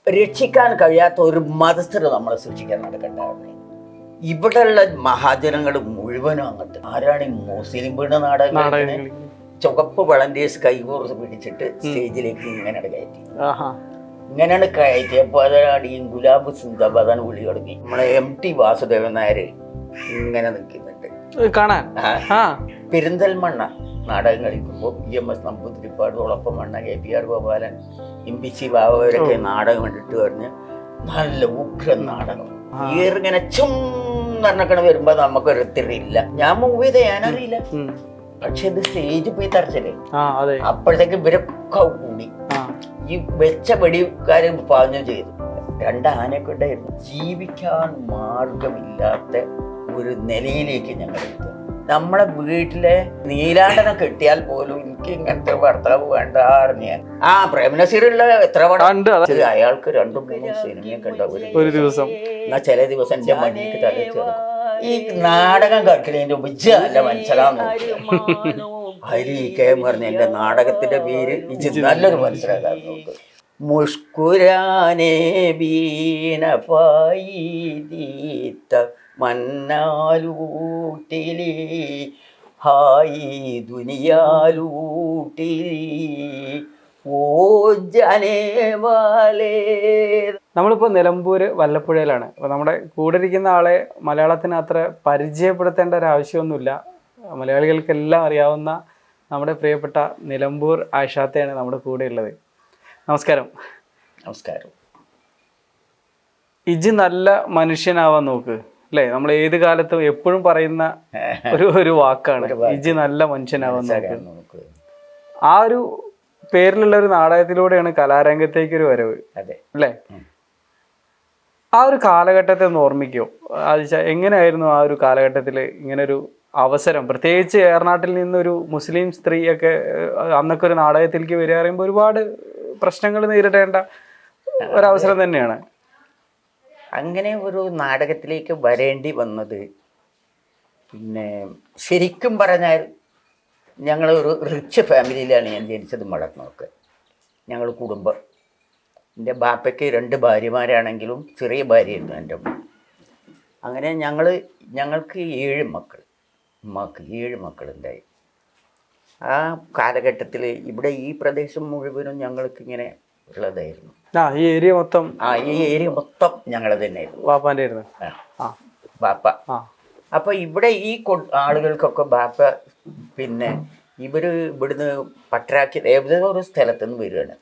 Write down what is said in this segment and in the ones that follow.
രക്ഷിക്കാൻ കഴിയാത്ത ഒരു മതസ്ഥരെ നമ്മളെ സൃഷ്ടിക്കാൻ നടക്കണ്ടായിരുന്നു. ഇവിടെയുള്ള മഹാജനങ്ങൾ മുഴുവനും അങ്ങോട്ട് ആരാണ് ഈ മുസ്ലിം വീട് നാടകങ്ങൾ ചുവപ്പ് വളണ്ടിയേഴ്സ് കൈകോർത്ത് പിടിച്ചിട്ട് സ്റ്റേജിലേക്ക് ഇങ്ങനെയാണ് കയറ്റി. ഇങ്ങനെയാണ് കയറ്റിയപ്പോൾ അതാണ് ഈ ഗുലാബ് സിന്ദാബാദാണ് വിളി തുടങ്ങി. നമ്മളെ MT വാസുദേവൻ നായർ ഇങ്ങനെ നിൽക്കുന്നുണ്ട് കാണാൻ. പെരിന്തൽമണ്ണ നാടകം കളിക്കുമ്പോൾ EMS നമ്പൂതിരിപ്പാടോടൊപ്പം മണ്ണ KPR ഗോപാലൻ MPC ബാബവരൊക്കെ നാടകം കണ്ടിട്ട് പറഞ്ഞ് നല്ല ഉഗ്ര നാടകം ഇങ്ങനെ ചും വരുമ്പോ നമുക്കൊരിത്തിരില്ല. ഞാൻ മൂവ് ചെയ്യാനറിയില്ല, പക്ഷെ ഇത് സ്റ്റേജ് പോയി തറച്ചല്ലേ. അപ്പോഴത്തേക്ക് ഇവരൊക്കെ കൂടി ഈ വെച്ച വെടിക്കാര് പാഞ്ഞു ചെയ്തു. 2 ആനയൊക്കെ ഉണ്ടായിരുന്നു. ജീവിക്കാൻ മാർഗമില്ലാത്ത ഒരു നിലയിലേക്ക് ഞങ്ങൾ എത്തുക. നമ്മളെ വീട്ടിലെ നീലാണ്ടനെ കെട്ടിയാൽ പോലും എനിക്ക് ഇങ്ങനത്തെ ഭർത്താവ് വേണ്ട ഞാൻ. പ്രേമനസീറുള്ള എത്ര പടം അയാൾക്ക് 2-3 സിനിമയൊക്കെ ഉണ്ടാവും ഒരു ദിവസം. എന്നാ ചില ദിവസം എന്റെ മടിക്ക് തലച്ചേർക്കും. ഈ നാടകം കളിക്കുന്നതിന്റെ വിജയല്ല മനസ്സിലാന്ന് ഹരിക്കേം പറഞ്ഞ എന്റെ നാടകത്തിന്റെ പേര് ഇത് നല്ലൊരു മനസ്സിലാക്കാൻ നോക്ക്. മുഷ്കുരാനേ ബീന ഫായിദീത്ത മന്നാലൂട്ടിലി ഹായി ദുനിയാലൂട്ടിലി ഓ ജനേവാലേ. നമ്മളിപ്പോൾ നിലമ്പൂര് വല്ലപ്പുഴയിലാണ്. അപ്പോൾ നമ്മുടെ കൂടെ ഇരിക്കുന്ന ആളെ മലയാളത്തിന് അത്ര പരിചയപ്പെടുത്തേണ്ട ഒരു ആവശ്യമൊന്നുമില്ല. മലയാളികൾക്കെല്ലാം അറിയാവുന്ന നമ്മുടെ പ്രിയപ്പെട്ട നിലമ്പൂർ ആയിഷാത്തയാണ് നമ്മുടെ കൂടെ ഉള്ളത്. നമസ്കാരം. നമസ്കാരം. ഇജ് നല്ല മനുഷ്യനാവാൻ നോക്ക് അല്ലേ? നമ്മൾ ഏത് കാലത്തും എപ്പോഴും പറയുന്ന ഒരു വാക്കാണ് ഇജ് നല്ല മനുഷ്യനാവാൻ നോക്ക്. ആ ഒരു പേരിലുള്ള ഒരു നാടകത്തിലൂടെയാണ് കലാരംഗത്തേക്ക് ഒരു വരവ് അല്ലേ? ആ ഒരു കാലഘട്ടത്തെ ഒന്ന് ഓർമ്മിക്കുമോ? എങ്ങനെയായിരുന്നു ആ ഒരു കാലഘട്ടത്തിൽ ഇങ്ങനൊരു അവസരം, പ്രത്യേകിച്ച് ഏറനാട്ടിൽ നിന്നൊരു മുസ്ലിം സ്ത്രീയൊക്കെ അന്നൊക്കെ ഒരു നാടകത്തിലേക്ക് വരിക പറയുമ്പോൾ ഒരുപാട് പ്രശ്നങ്ങൾ നേരിടേണ്ട ഒരവസരം തന്നെയാണ്. അങ്ങനെ ഒരു നാടകത്തിലേക്ക് വരേണ്ടി വന്നത് പിന്നെ ശരിക്കും പറഞ്ഞാൽ ഞങ്ങൾ ഒരു റിച്ച് ഫാമിലിയിലാണ് ഞാൻ ജനിച്ചത്. വളർന്നതൊക്കെ ഞങ്ങൾ കുടുംബം. എൻ്റെ ബാപ്പയ്ക്ക് 2 ഭാര്യമാരാണെങ്കിലും ചെറിയ ഭാര്യയായിരുന്നു എൻ്റെ അമ്മ. അങ്ങനെ ഞങ്ങൾക്ക് 7 മക്കൾ. ഉമ്മക്ക് 7 മക്കളുണ്ടായി. ആ കാലഘട്ടത്തിൽ ഇവിടെ ഈ പ്രദേശം മുഴുവനും ഞങ്ങൾക്ക് ഇങ്ങനെ ഉള്ളതായിരുന്നു. ഈ ഏരിയ മൊത്തം ഞങ്ങളത് തന്നെയായിരുന്നു. ബാപ്പാൻ്റെ ആയിരുന്നു ബാപ്പ. അപ്പോൾ ഇവിടെ ഈ ആളുകൾക്കൊക്കെ ബാപ്പ പിന്നെ ഇവിടുന്ന് പട്ടരാക്കി ഏതോ ഒരു സ്ഥലത്തുനിന്ന് വരികയാണ്.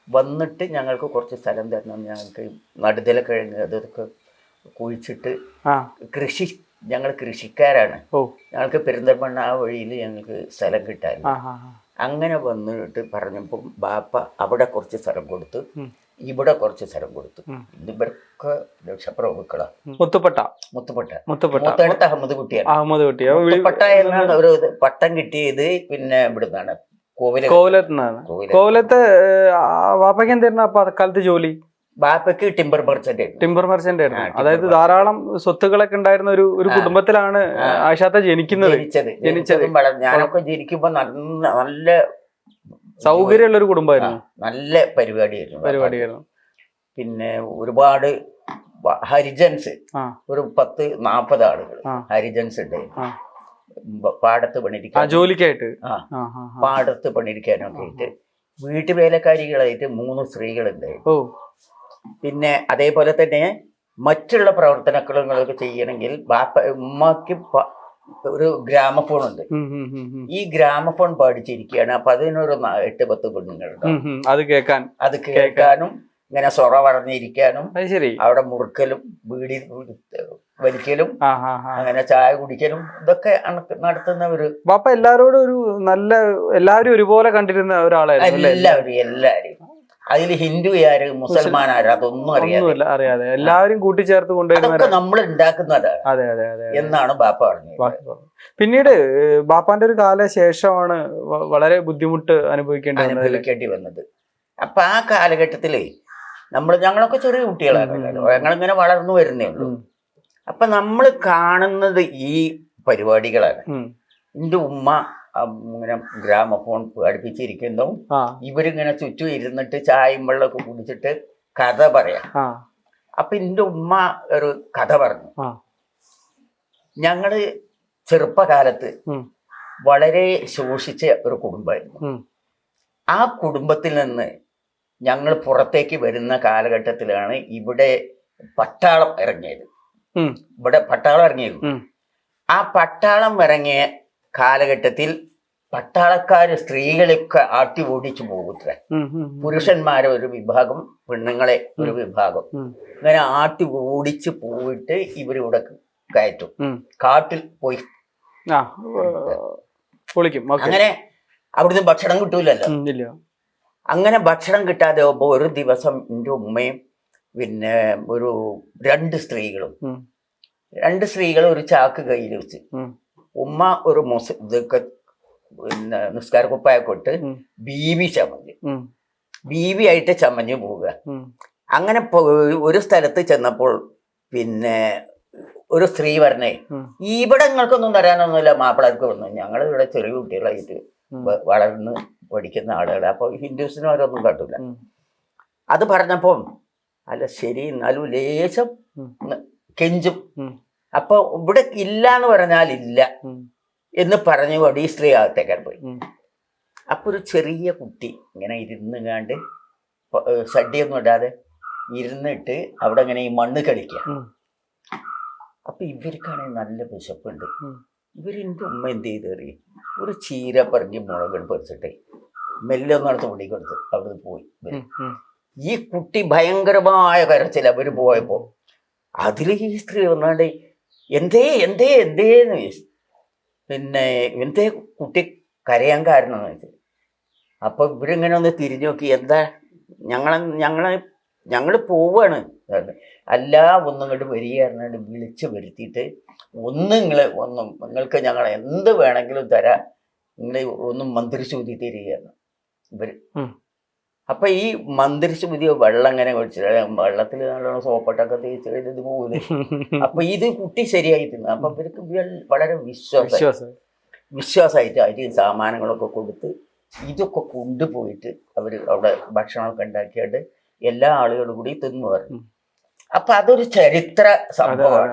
വന്നിട്ട് ഞങ്ങൾക്ക് കുറച്ച് സ്ഥലം തരണം, ഞങ്ങൾക്ക് നടുതല കഴിഞ്ഞ് അതൊക്കെ കുഴിച്ചിട്ട് കൃഷി, ഞങ്ങൾ കൃഷിക്കാരാണ്, ഞങ്ങൾക്ക് പെരിന്തൽമണ്ണ ആ വഴിയിൽ ഞങ്ങൾക്ക് സ്ഥലം കിട്ടാൻ. അങ്ങനെ വന്നിട്ട് പറഞ്ഞപ്പോൾ ബാപ്പ അവിടെ കുറച്ച് സ്ഥലം കൊടുത്തു, ഇവിടെ കുറച്ച് സ്ഥലം കൊടുത്തു. ഇവർക്ക് ലക്ഷപ്രഭുക്കളാണ്. മുത്തുപട്ട അഹമ്മദ് കുട്ടിയാണ്. മുത്തുപട്ട എന്നാണ് ഒരു പട്ടം കിട്ടിയത്. പിന്നെ ഇവിടുന്നാണ് കോവിലത്ത് വാപ്പയ്ക്ക് എന്തായിരുന്നു അപ്പൊ അക്കാലത്ത് ജോലി? ബാപ്പയ്ക്ക് ടിമ്പർ മർച്ചന്റ് ആയിരുന്നു. അതായത് ധാരാളം സ്വത്തുക്കളൊക്കെ ഉണ്ടായിരുന്ന ഒരു കുടുംബത്തിലാണ് ആയിഷാത്ത ജനിക്കുന്നത്. ഞാനൊക്കെ ജനിക്കുമ്പോ നല്ല സൗകര്യമുള്ള ഒരു കുടുംബമായിരുന്നു. നല്ല പരിപാടിയായിരുന്നു. പിന്നെ ഒരുപാട് ഹരിജൻസ്, ഒരു 10-40 ആളുകൾ ഹരിജൻസ് ഉണ്ടായിരുന്നു. പാടത്ത് പണിയിരിക്കാൻ ജോലിക്കായിട്ട്, പാടത്ത് പണിയിരിക്കാനൊക്കെ ആയിട്ട് വീട്ടുവേലക്കാരികളായിട്ട് 3 സ്ത്രീകളുണ്ടായിരുന്നു. പിന്നെ അതേപോലെ തന്നെ മറ്റുള്ള പ്രവർത്തനങ്ങളൊക്കെ ചെയ്യണമെങ്കിൽ ഉമ്മക്ക് ഒരു ഗ്രാമഫോൺ ഉണ്ട്. ഈ ഗ്രാമഫോൺ പാടിച്ചിരിക്കുകയാണ്. അപ്പൊ അതിനൊരു 8-10 പെണ്ണുങ്ങളുണ്ടാവും. അത് കേൾക്കാനും ഇങ്ങനെ സൊറ പറഞ്ഞിരിക്കാനും അവിടെ മുറുക്കലും ബീഡി വലിക്കലും അങ്ങനെ ചായ കുടിക്കലും ഇതൊക്കെ നടത്തുന്ന ഒരു ബാപ്പ. എല്ലാരോടും ഒരു എല്ലാവരും ഒരുപോലെ കണ്ടിരുന്ന ഒരാളായിരുന്നു. എല്ലാവരും അതിൽ ഹിന്ദു ആര് മുസൽമാൻ ആര് അതൊന്നും അറിയാതെ എല്ലാവരും കൂട്ടിച്ചേർത്ത് കൊണ്ടുവരുന്ന നമ്മൾ ഉണ്ടാക്കുന്നതാണ് എന്നാണ് ബാപ്പ പറഞ്ഞത്. പിന്നീട് ബാപ്പാന്റെ ഒരു കാലശേഷമാണ് വളരെ ബുദ്ധിമുട്ട് അനുഭവിക്കേണ്ടി വന്നത്. അപ്പൊ ആ കാലഘട്ടത്തില് ഞങ്ങളൊക്കെ ചെറിയ കുട്ടികളാണല്ലോ, ഞങ്ങളിങ്ങനെ വളർന്നു വരുന്നേ ഉള്ളൂ. അപ്പൊ നമ്മൾ കാണുന്നത് ഈ പരിപാടികളാണ്. എൻ്റെ ഉമ്മ ഇങ്ങനെ ഗ്രാമഫോൺ അടുപ്പിച്ചിരിക്കുന്നു, ഇവരിങ്ങനെ ചുറ്റും ഇരുന്നിട്ട് ചായയും വെള്ളമൊക്കെ കുടിച്ചിട്ട് കഥ പറയാം. ആ അപ്പൊ എൻ്റെ ഉമ്മ ഒരു കഥ പറഞ്ഞു. ആ ഞങ്ങള് ചെറുപ്പകാലത്ത് ഉം, വളരെ ശോഷിച്ച ഒരു കുടുംബമായിരുന്നു. ഉം, ആ കുടുംബത്തിൽ നിന്ന് ഞങ്ങൾ പുറത്തേക്ക് വരുന്ന കാലഘട്ടത്തിലാണ് ഇവിടെ പട്ടാളം ഇറങ്ങിയത്. ഉം, ഇവിടെ പട്ടാളം ഇറങ്ങിയത്. ഉം, ആ പട്ടാളം ഇറങ്ങിയ കാലഘട്ടത്തിൽ പട്ടാളക്കാര് സ്ത്രീകളെയൊക്കെ ആട്ടി ഓടിച്ചു പോകത്രേ. ഉം, ഉം, പുരുഷന്മാരെ ഒരു വിഭാഗം, പെണ്ണുങ്ങളെ ഒരു വിഭാഗം, ഉം, ഇങ്ങനെ ആട്ടി ഓടിച്ച് പോയിട്ട് ഇവരിവിടെ കയറ്റും. ഉം. കാട്ടിൽ പോയി ആ പൊളിക്കും. ഓക്കെ. അങ്ങനെ അവിടുന്ന് ഭക്ഷണം കിട്ടൂലല്ലോ. ഇല്ല. അങ്ങനെ ഭക്ഷണം കിട്ടാതെ ആകുമ്പോൾ ഒരു ദിവസം എൻ്റെ ഉമ്മയും പിന്നെ ഒരു രണ്ട് സ്ത്രീകളും ഒരു ചാക്ക് കയ്യിൽ വെച്ച്, ഉമ്മ ഒരു ഇതൊക്കെ പിന്നെ നിസ്കാര കുപ്പായൊക്കെ ഇട്ട് ബീവി ആയിട്ട് ചമഞ്ഞ് പോവുക. അങ്ങനെ ഒരു സ്ഥലത്ത് ചെന്നപ്പോൾ പിന്നെ ഒരു സ്ത്രീ പറഞ്ഞേ, ഇവിടെ നിങ്ങൾക്കൊന്നും തരാനൊന്നുമില്ല, മാപ്പിളർക്ക് വന്നു, ഞങ്ങൾ ഇവിടെ ചെറിയ കുട്ടികളായിട്ട് വളർന്ന് പഠിക്കുന്ന ആളുകൾ, അപ്പൊ ഹിന്ദുസിനും അവരൊന്നും കാട്ടില്ല. അത് പറഞ്ഞപ്പം അല്ല ശരി, എന്നാലും ലേശം കെഞ്ചും. അപ്പൊ ഇവിടെ ഇല്ല എന്ന് പറഞ്ഞാൽ ഇല്ല എന്ന് പറഞ്ഞു കൊണ്ട് ഈ സ്ത്രീ അകത്തേക്കാൻ പോയി. അപ്പൊ ഒരു ചെറിയ കുട്ടി ഇങ്ങനെ ഇരുന്നുകാണ്ട് ഷഡ്ഡിയൊന്നും ഇടാതെ ഇരുന്നിട്ട് അവിടെ ഇങ്ങനെ ഈ മണ്ണ് കളിക്കുക. അപ്പൊ ഇവർക്കാണെങ്കിൽ നല്ല വിശപ്പുണ്ട്. ഇവരെൻ്റെ ഉമ്മ എന്ത് ചെയ്തേറി, ഒരു ചീര പറഞ്ഞ് മുളകൾ പറിച്ചിട്ടേ മെല്ലെ ഒന്നടുത്ത് ഓടിക്കൊടുത്ത് അവിടെ പോയി. ഈ കുട്ടി ഭയങ്കരമായ കരച്ചിൽ. അവര് പോയപ്പോ അതിൽ ഈ സ്ത്രീ ഒന്നാണ്ട് എന്തേന്ന് ചോദിച്ചു. പിന്നെ എന്തേ കുട്ടി കരയാൻ കാരണം എന്ന് വെച്ചാൽ, അപ്പൊ ഇവരിങ്ങനെ ഒന്ന് തിരിഞ്ഞു നോക്കി, എന്താ ഞങ്ങൾ പോവാണ്. അല്ല ഒന്നും ഇങ്ങോട്ട് വരികയായിരുന്നാണ്ട് വിളിച്ച് വരുത്തിയിട്ട് നിങ്ങൾക്ക് ഞങ്ങൾ എന്ത് വേണമെങ്കിലും തരാം, നിങ്ങൾ ഒന്നും മന്ത്രിശൂതി തരികയാണ് ഇവര്. അപ്പൊ ഈ മന്ത്രിശൂതി വെള്ളം ഇങ്ങനെ ഒഴിച്ചിട്ട് വെള്ളത്തിൽ നല്ലോണം സോപ്പട്ടൊക്കെ തേച്ച് ഇത് പോലെ. അപ്പൊ ഇത് കുട്ടി ശരിയായി തിന്നു. അപ്പൊ ഇവർക്ക് വളരെ വിശ്വാസമായിട്ട് അതിന് സാമാനങ്ങളൊക്കെ കൊടുത്ത് ഇതൊക്കെ കൊണ്ടുപോയിട്ട് അവര് അവിടെ ഭക്ഷണമൊക്കെ ഉണ്ടാക്കിയിട്ട് എല്ലാ ആളുകളും കൂടി തിന്നു പറഞ്ഞു. അപ്പൊ അതൊരു ചരിത്ര സംഭവമാണ്,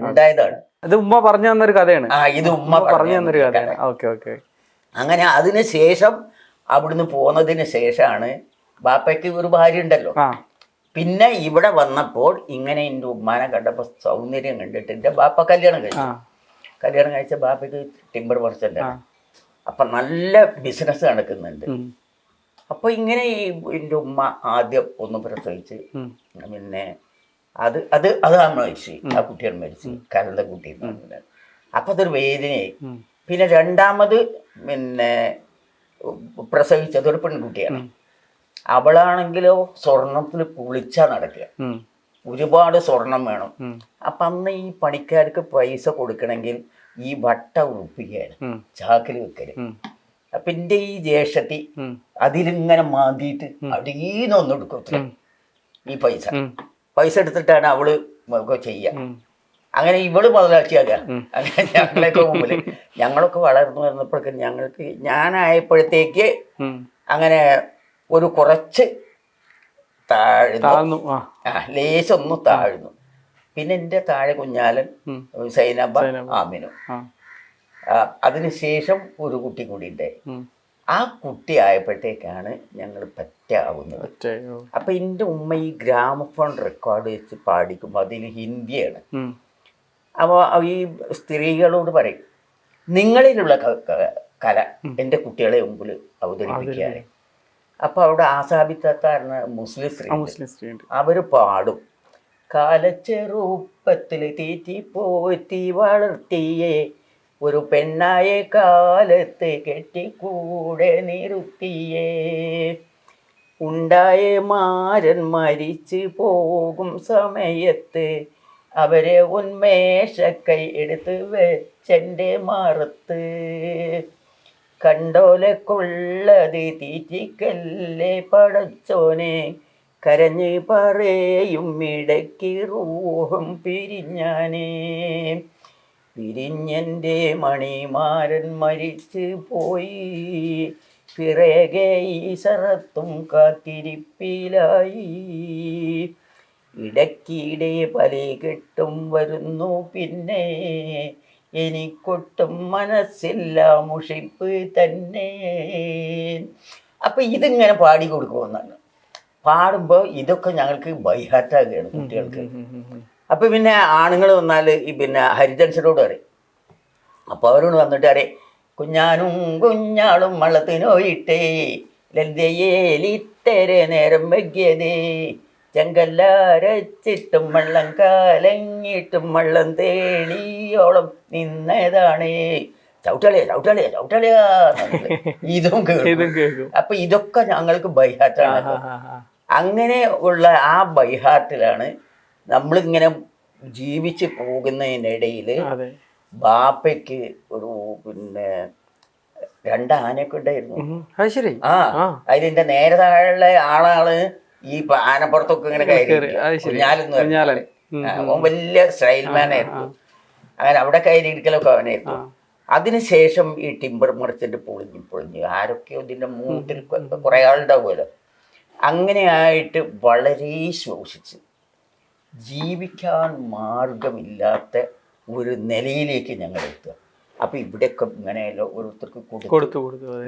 ഉണ്ടായതാണ്. ഇത് ഉമ്മ പറഞ്ഞു തന്നൊരു കഥയാണ്. ഇത് ഉമ്മ പറഞ്ഞു തന്നൊരു കഥയാണ്. Okay okay. അങ്ങനെ അതിന് ശേഷം അവിടുന്ന് പോന്നതിന് ശേഷമാണ് ബാപ്പയ്ക്ക് ഒരു ഭാര്യ ഉണ്ടല്ലോ. പിന്നെ ഇവിടെ വന്നപ്പോൾ ഇങ്ങനെ എൻ്റെ ഉമ്മാനെ കണ്ടപ്പോൾ സൗന്ദര്യം കണ്ടിട്ട് എൻ്റെ ബാപ്പ കല്യാണം കഴിച്ച ബാപ്പയ്ക്ക് ടിമ്പർ മർച്ചൻ്റ് ആണ്. അപ്പം നല്ല ബിസിനസ് നടക്കുന്നുണ്ട്. അപ്പോൾ ഇങ്ങനെ എൻ്റെ ഉമ്മ ആദ്യം ഒന്ന് പ്രസവിച്ച്, പിന്നെ അതാണ് മരിച്ചു, ആ കുട്ടിയാണ് മരിച്ചു, കരണ്ട കുട്ടി. അപ്പം അതൊരു വേദനയായി. പിന്നെ രണ്ടാമത് പിന്നെ പ്രസവിച്ചത് ഒരു പെൺകുട്ടിയാണ്. അവളാണെങ്കിലോ സ്വർണത്തിൽ കുളിച്ചാ നടക്കുക, ഒരുപാട് സ്വർണം വേണം. അപ്പം അന്ന് ഈ പണിക്കാർക്ക് പൈസ കൊടുക്കണമെങ്കിൽ ഈ വട്ട ഉറുപ്പിക്കുകയാണ്, ചാക്കിൽ വെക്കല്. അപ്പൊ എൻ്റെ ഈ ജ്യേഷ്ഠത്തി അതിലിങ്ങനെ മാന്തിയിട്ട് അടീന്നൊന്നും എടുക്കും ഈ പൈസ എടുത്തിട്ടാണ് അവള് ചെയ്യുക. അങ്ങനെ ഇവള് മുതലാക്കിയാക്കുക. അങ്ങനെ ഞങ്ങളൊക്കെ വളർന്നു വരുന്നപ്പോഴേക്കും ഞാനായപ്പോഴത്തേക്ക് അങ്ങനെ ഒരു കുറച്ച് താഴ്ന്നു, ലേശൊന്നും താഴ്ന്നു. പിന്നെ എൻ്റെ താഴെ കുഞ്ഞാലൻ, സൈനബ, ആമിനു. അതിനുശേഷം ഒരു കുട്ടി കൂടി ഉണ്ടായി. ആ കുട്ടി ആയപ്പോഴത്തേക്കാണ് ഞങ്ങൾ പറ്റാവുന്നത്. അപ്പൊ എൻ്റെ ഉമ്മ ഈ ഗ്രാമഫോൺ റെക്കോർഡ് വെച്ച് പാടിക്കുമ്പോൾ അതിൽ ഹിന്ദിയാണ്. അപ്പോൾ ഈ സ്ത്രീകളോട് പറയും, നിങ്ങളിലുള്ള കല എൻ്റെ കുട്ടികളെ മുമ്പിൽ അവതരിപ്പിക്കുകയാണ്. അപ്പൊ അവിടെ ആസാബിത്താറിന് മുസ്ലിം സ്ത്രീ, അവര് പാടും, കാലച്ചെറുപ്പത്തിൽ തീറ്റി പോറ്റി വളർത്തിയേ ഒരു പെണ്ണായ കാലത്ത് കെട്ടിക്കൂടെ നിർത്തിയേ, ഉണ്ടായ മാരൻ മരിച്ചു പോകും സമയത്ത് അവരെ ഉന്മേഷക്കൈ എടുത്ത് വെച്ചെൻ്റെ മറത്ത്, കണ്ടോലക്കുള്ളത് തീറ്റിക്കല്ലേ പടച്ചോനെ, കരഞ്ഞ് പറയും ഇടയ്ക്ക് റൂഹും പിരിഞ്ഞാനേ, പിരിഞ്ഞെൻ്റെ മണിമാരൻ മരിച്ചു പോയി, പിറകെ ഈസറത്തും കാത്തിരിപ്പിലായി. ഇടയ്ക്കിടെ പലികെട്ടും വരുന്നു പിന്നെ, എനിക്കൊട്ടും മനസ്സില്ല മുഷിപ്പ് തന്നെ. അപ്പൊ ഇതിങ്ങനെ പാടി കൊടുക്കുമെന്നാണ്. പാടുമ്പോൾ ഇതൊക്കെ ഞങ്ങൾക്ക് ബൈഹാർട്ടാകുകയാണ് കുട്ടികൾക്ക്. അപ്പൊ പിന്നെ ആണുങ്ങൾ വന്നാൽ പിന്നെ ഹരിജൻസിനോട് പറയും. അപ്പോൾ അവരോട് വന്നിട്ട് അറിയാം, കുഞ്ഞാനും കുഞ്ഞാളും വള്ളത്തിനോയിട്ടേ ലന്തയേലിത്തേരെ നേരം വൈകിയതേ, ചെങ്കല്ലാരച്ചിട്ടും വള്ളം കാലങ്ങിയിട്ടും വള്ളം തേളിയോളം നിന്നതാണേ, ചവിട്ടളിയാ ചവിട്ടളിയാ ചവിട്ടളിയാ. ഇതും കേൾക്കും. അപ്പൊ ഇതൊക്കെ ഞങ്ങൾക്ക് ബൈഹാർട്ടാണ്. അങ്ങനെ ഉള്ള ആ ബൈഹാർട്ടിലാണ് നമ്മളിങ്ങനെ ജീവിച്ച് പോകുന്നതിനിടയിൽ ബാപ്പയ്ക്ക് ഒരു പിന്നെ 2 ആനയൊക്കെ ഉണ്ടായിരുന്നു. അതിന്റെ നേരെ താഴെയുള്ള ആളാണ് ഈ ആനപ്പുറത്തൊക്കെ ഇങ്ങനെ കയറി കുഞ്ഞാലെന്ന് പറഞ്ഞാൽ അവൻ വലിയ സ്റ്റൈൽമാനായിരുന്നു. അങ്ങനെ അവിടെ കയറിയിരിക്കലൊക്കെ അവനായിരുന്നു. അതിനുശേഷം ഈ ടിമ്പർ മർച്ചന്റ് പൊളിഞ്ഞ് ആരൊക്കെയോ ഇതിന്റെ മൂട്ടിൽ കുറെ ആളുണ്ടാവുമല്ലോ. അങ്ങനെയായിട്ട് വളരെ ശോഷിച്ച് ജീവിക്കാൻ മാർഗമില്ലാത്ത ഒരു നിലയിലേക്ക് ഞങ്ങൾ എത്തുക. അപ്പം ഇവിടെയൊക്കെ ഇങ്ങനെയല്ലോ ഓരോരുത്തർക്ക് കൊടുത്തു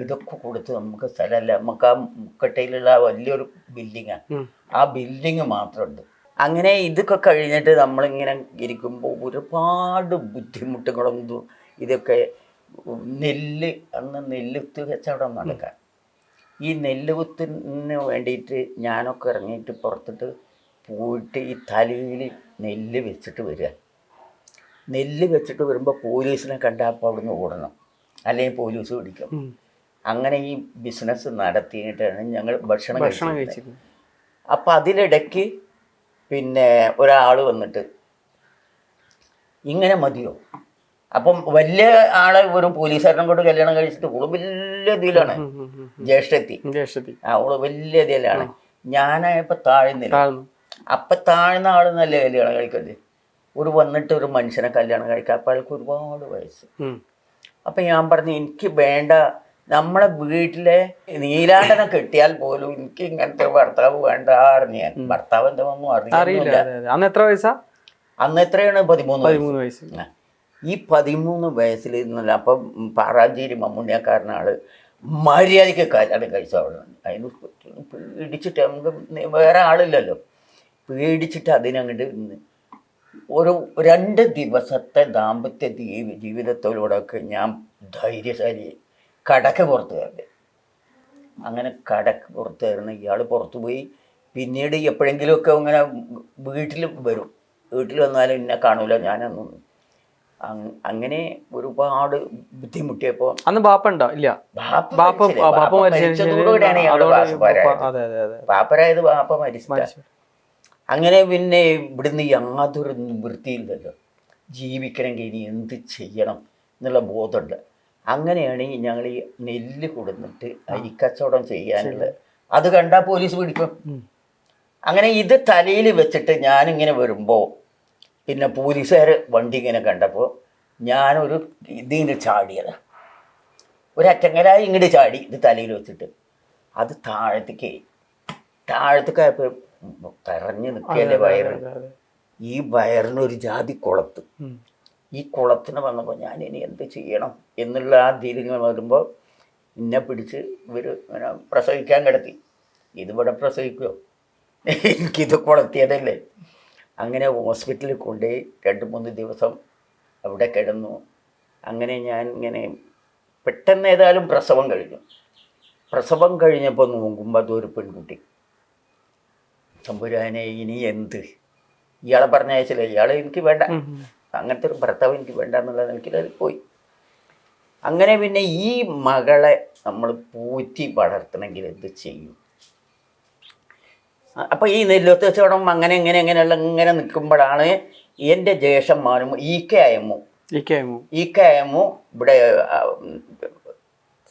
ഇതൊക്കെ കൊടുത്ത് നമുക്ക് സ്ഥലമല്ല, നമുക്ക് ആ മുക്കട്ടയിലുള്ള വലിയൊരു ബിൽഡിങ്ങാണ്, ആ ബിൽഡിങ് മാത്രമുണ്ട്. അങ്ങനെ ഇതൊക്കെ കഴിഞ്ഞിട്ട് നമ്മളിങ്ങനെ ഇരിക്കുമ്പോൾ ഒരുപാട് ബുദ്ധിമുട്ടുകളൊന്നും ഇതൊക്കെ അന്ന് നെല്ലുത്ത് കച്ചവടം നടക്കാൻ. ഈ നെല്ലുകുത്തിന് വേണ്ടിയിട്ട് ഞാനൊക്കെ ഇറങ്ങിയിട്ട് പുറത്തിട്ട് പോയിട്ട് ഈ തലയിൽ നെല്ല് വെച്ചിട്ട് വരിക. നെല്ല് വെച്ചിട്ട് വരുമ്പോൾ പോലീസിനെ കണ്ടാൽ അപ്പോൾ അവിടുന്ന് ഓടണം, അല്ലെങ്കിൽ പോലീസ് പിടിക്കും. അങ്ങനെ ഈ ബിസിനസ് നടത്തിയിട്ടാണ് ഞങ്ങൾ ഭക്ഷണം കഴിച്ചത്. അപ്പം അതിലിടയ്ക്ക് പിന്നെ ഒരാൾ വന്നിട്ട് ഇങ്ങനെ മതിയോ? അപ്പം വലിയ ആളെ ഒരു പോലീസുകാരനെ കൊണ്ട് കല്യാണം കഴിച്ചിട്ട് ഓള് വലിയ ഇതിലാണ്, ജ്യേഷ്ഠത്തി. ഓള് വലിയ ഇതിലാണ്. ഞാനായപ്പോൾ താഴ്ന്നില്ല. അപ്പം താഴ്ന്ന ആൾ നല്ല കല്യാണം കഴിക്കല്ലേ, ഒരു വന്നിട്ട് ഒരു മനുഷ്യനെ കല്യാണം കഴിക്കാം. അപ്പം അയാൾക്ക് ഒരുപാട് വയസ്സ്. അപ്പം ഞാൻ പറഞ്ഞു എനിക്ക് വേണ്ട, നമ്മളെ വീട്ടിലെ നീലാണ്ടനെ കെട്ടിയാൽ പോലും എനിക്ക് ഇങ്ങനത്തെ ഭർത്താവ് വേണ്ട അറിഞ്ഞു ഞാൻ. ഭർത്താവ് എന്താണെന്നും അറിയില്ല. അന്ന് എത്ര വയസ്സാ? അന്ന് എത്രയാണ്? 13 വയസ്സ്. ഈ 13 വയസ്സിൽ നിന്നല്ല. അപ്പം പാറാഞ്ചേരി മമ്മൂണിയക്കാരനാൾ മര്യാദയ്ക്ക് കല്യാണം കഴിച്ചവിടെ. അതിന് പേടിച്ചിട്ട് നമുക്ക് വേറെ ആളില്ലല്ലോ, പേടിച്ചിട്ട് അതിനങ്ങോട്ട് ഒരു 2 ദിവസത്തെ ദാമ്പത്യ ജീവിതത്തിലൂടെയൊക്കെ ഞാൻ ധൈര്യശാലി കടക്ക് പുറത്ത് കയറി. അങ്ങനെ കടക്ക് പുറത്ത് കയറുന്ന ഇയാൾ പുറത്തു പോയി. പിന്നീട് എപ്പോഴെങ്കിലുമൊക്കെ ഇങ്ങനെ വീട്ടിൽ വരും. വീട്ടിൽ വന്നാലും എന്നെ കാണൂല, ഞാനൊന്നും. അങ്ങനെ ഒരുപാട് ബുദ്ധിമുട്ടിയപ്പോൾ അന്ന് ബാപ്പ ഉണ്ടോ? ഇല്ല, പാപ്പരായത് ബാപ്പ മരിച്ചില്ല. അങ്ങനെ പിന്നെ ഇവിടുന്ന് യാതൊരു നിവൃത്തിയില്ലല്ലോ, ജീവിക്കണമെങ്കിൽ ഇനി എന്ത് ചെയ്യണം എന്നുള്ള ബോധമുണ്ട്. അങ്ങനെയാണ് ഞങ്ങൾ ഈ നെല്ല് കൊടുത്തിട്ട് അരിക്കച്ചവടം ചെയ്യാനുള്ളത്. അത് കണ്ടാൽ പോലീസ് പിടിക്കും. അങ്ങനെ ഇത് തലയിൽ വെച്ചിട്ട് ഞാനിങ്ങനെ വരുമ്പോൾ പിന്നെ പോലീസുകാർ വണ്ടി ഇങ്ങനെ കണ്ടപ്പോൾ ഞാനൊരു ഇതിങ്ങനെ ചാടിയത്, ഒരറ്റങ്ങലായി ഇങ്ങോട്ട് ചാടി, ഇത് തലയിൽ വെച്ചിട്ട്. അത് താഴത്തേക്കായപ്പോൾ തറഞ്ഞ് നിൽക്കല്ലേ വയറ്. ഈ വയറിനൊരു ജാതി കുളത്ത്. ഈ കുളത്തിന് വന്നപ്പോൾ ഞാൻ ഇനി എന്ത് ചെയ്യണം എന്നുള്ള ആ ധീരങ്ങൾ വരുമ്പോൾ എന്നെ പിടിച്ച് ഇവർ ഇങ്ങനെ പ്രസവിക്കാൻ കിടത്തി. ഇതിവിടെ പ്രസവിക്കുമോ, എനിക്കിത് കുളത്തിയതല്ലേ. അങ്ങനെ ഹോസ്പിറ്റലിൽ കൊണ്ടുപോയി 2-3 ദിവസം അവിടെ കിടന്നു. അങ്ങനെ ഞാൻ ഇങ്ങനെ പെട്ടെന്ന് ഏതായാലും പ്രസവം കഴിഞ്ഞു. പ്രസവം കഴിഞ്ഞപ്പോൾ നോക്കുമ്പോൾ അതൊരു പെൺകുട്ടി. തമ്പുരാനെ ഇനി എന്ത്, ഇയാളെ പറഞ്ഞയച്ചില്ല, ഇയാളെ എനിക്ക് വേണ്ട, അങ്ങനത്തെ ഒരു ഭർത്താവ് എനിക്ക് വേണ്ട എന്നുള്ളത് എനിക്കത് പോയി. അങ്ങനെ പിന്നെ ഈ മകളെ നമ്മൾ പോറ്റി വളർത്തണമെങ്കിൽ എന്ത് ചെയ്യും? അപ്പം ഈ നെല്ലുത്ത് കച്ചവടം അങ്ങനെ എങ്ങനെയുള്ള ഇങ്ങനെ നിൽക്കുമ്പോഴാണ് എൻ്റെ ജ്യേഷ്ഠന്മാരും ഈക്കയമ്മു ഇവിടെ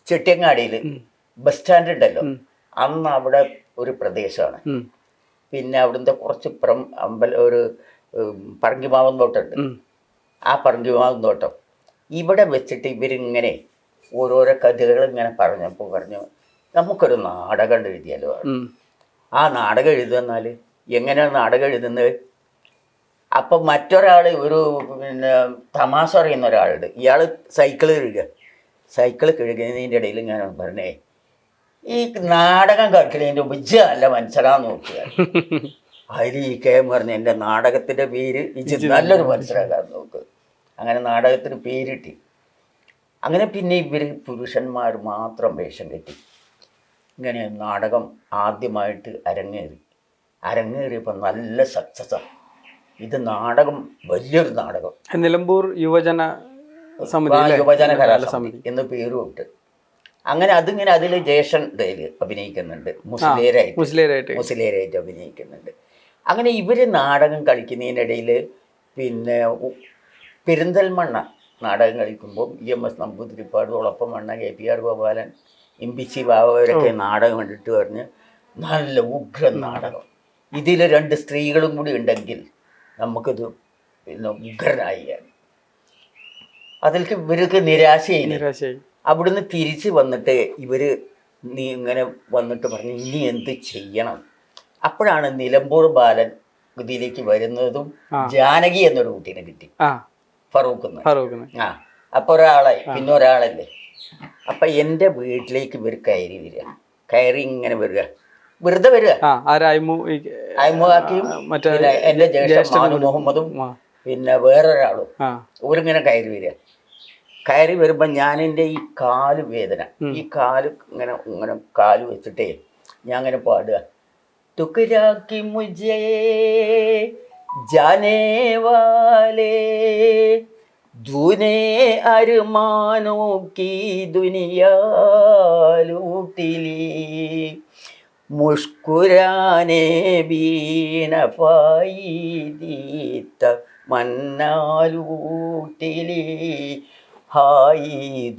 ചെട്ടിയങ്ങാടിയിൽ ബസ് സ്റ്റാൻഡ് ഉണ്ടല്ലോ, അന്ന് അവിടെ ഒരു പ്രദേശമാണ്. പിന്നെ അവിടുത്തെ കുറച്ച് ഒരു പറങ്കിമാവൻ തോട്ടമുണ്ട്. ആ പറങ്കിമാവൻ തോട്ടം ഇവിടെ വെച്ചിട്ട് ഇവരിങ്ങനെ ഓരോരോ കഥകൾ ഇങ്ങനെ പറഞ്ഞു നമുക്കൊരു നാടകം എഴുതിയാലോ. ആ നാടകം എഴുതുന്നാൽ എങ്ങനെയാണ് നാടകം എഴുതുന്നത്? അപ്പം മറ്റൊരാൾ ഒരു പിന്നെ തമാശ അറിയുന്ന ഒരാളുണ്ട്. ഇയാൾ സൈക്കിൾ കഴുകുന്നതിൻ്റെ ഇടയിൽ ഞാൻ പറഞ്ഞേ, ഈ നാടകം കളിക്കുന്നതിൻ്റെ ഉപജ അല്ല മനസ്സിലാന്ന് നോക്കുക. അതിൽ ഈ കേം പറഞ്ഞ എൻ്റെ നാടകത്തിൻ്റെ പേര് ഇജ് നല്ലൊരു മനസ്സിലാക്കാൻ നോക്ക്. അങ്ങനെ നാടകത്തിന് പേരിട്ടി. അങ്ങനെ പിന്നെ ഇവർ പുരുഷന്മാർ മാത്രം വേഷം കെട്ടി ഇങ്ങനെ നാടകം ആദ്യമായിട്ട് അരങ്ങേറിയപ്പോൾ നല്ല സക്സസ്സാണ്. ഇത് നാടകം വലിയൊരു നാടകം. നിലമ്പൂർ യുവജന കലാസമിതി എന്ന് പേരും ഇട്ട്. അങ്ങനെ അതിങ്ങനെ അതിൽ ജേഷൻ ഡേയിൽ അഭിനയിക്കുന്നുണ്ട്, മുസ്ലിയായിട്ട് അഭിനയിക്കുന്നുണ്ട്. അങ്ങനെ ഇവർ നാടകം കളിക്കുന്നതിനിടയിൽ പിന്നെ പെരിന്തൽമണ്ണ നാടകം കളിക്കുമ്പോൾ EMS നമ്പൂതിരിപ്പാട്, ഒളപ്പമണ്ണ, KPR ഗോപാലൻ, ഇമ്പിച്ചി ബാബവരൊക്കെ നാടകം കണ്ടിട്ട് പറഞ്ഞ് നല്ല ഉഗ്രൻ നാടകം, ഇതിൽ 2 സ്ത്രീകളും കൂടി ഉണ്ടെങ്കിൽ നമുക്കിത് പിന്നെ ഉഗ്രനായാണ്. അതിലേക്ക് ഇവർക്ക് നിരാശയായി. അവിടുന്ന് തിരിച്ച് വന്നിട്ട് ഇവർ ഇങ്ങനെ വന്നിട്ട് പറഞ്ഞു ഇനി എന്ത് ചെയ്യണം. അപ്പോഴാണ് നിലമ്പൂർ ബാലൻ ഇതിലേക്ക് വരുന്നതും ജാനകി എന്നൊരു കുട്ടീനെ കിട്ടി, ഫറൂഖ്. അപ്പൊ ഒരാളായി, പിന്നെ ഒരാളല്ലേ. അപ്പൊ എൻ്റെ വീട്ടിലേക്ക് ഇവർ കയറി ഇങ്ങനെ വരിക, വെറുതെ വരിക. അയ്മുഖാക്കിയും എൻ്റെ ജ്യേഷ്ഠൻ മുഹമ്മദും പിന്നെ വേറൊരാളും ഇവരിങ്ങനെ കയറി വരുമ്പോൾ ഞാൻ എൻ്റെ ഈ കാല് വേദന, ഈ കാല് ഇങ്ങനെ കാല് വെച്ചിട്ടേ ഞാൻ അങ്ങനെ പാടുക, തുക്കരാക്കി മുझे जाने वाले दूने अरमानों की दुनिया लूट ली, मुस्कुराने भी न पाई दीत मन्ना लूट ली, हाई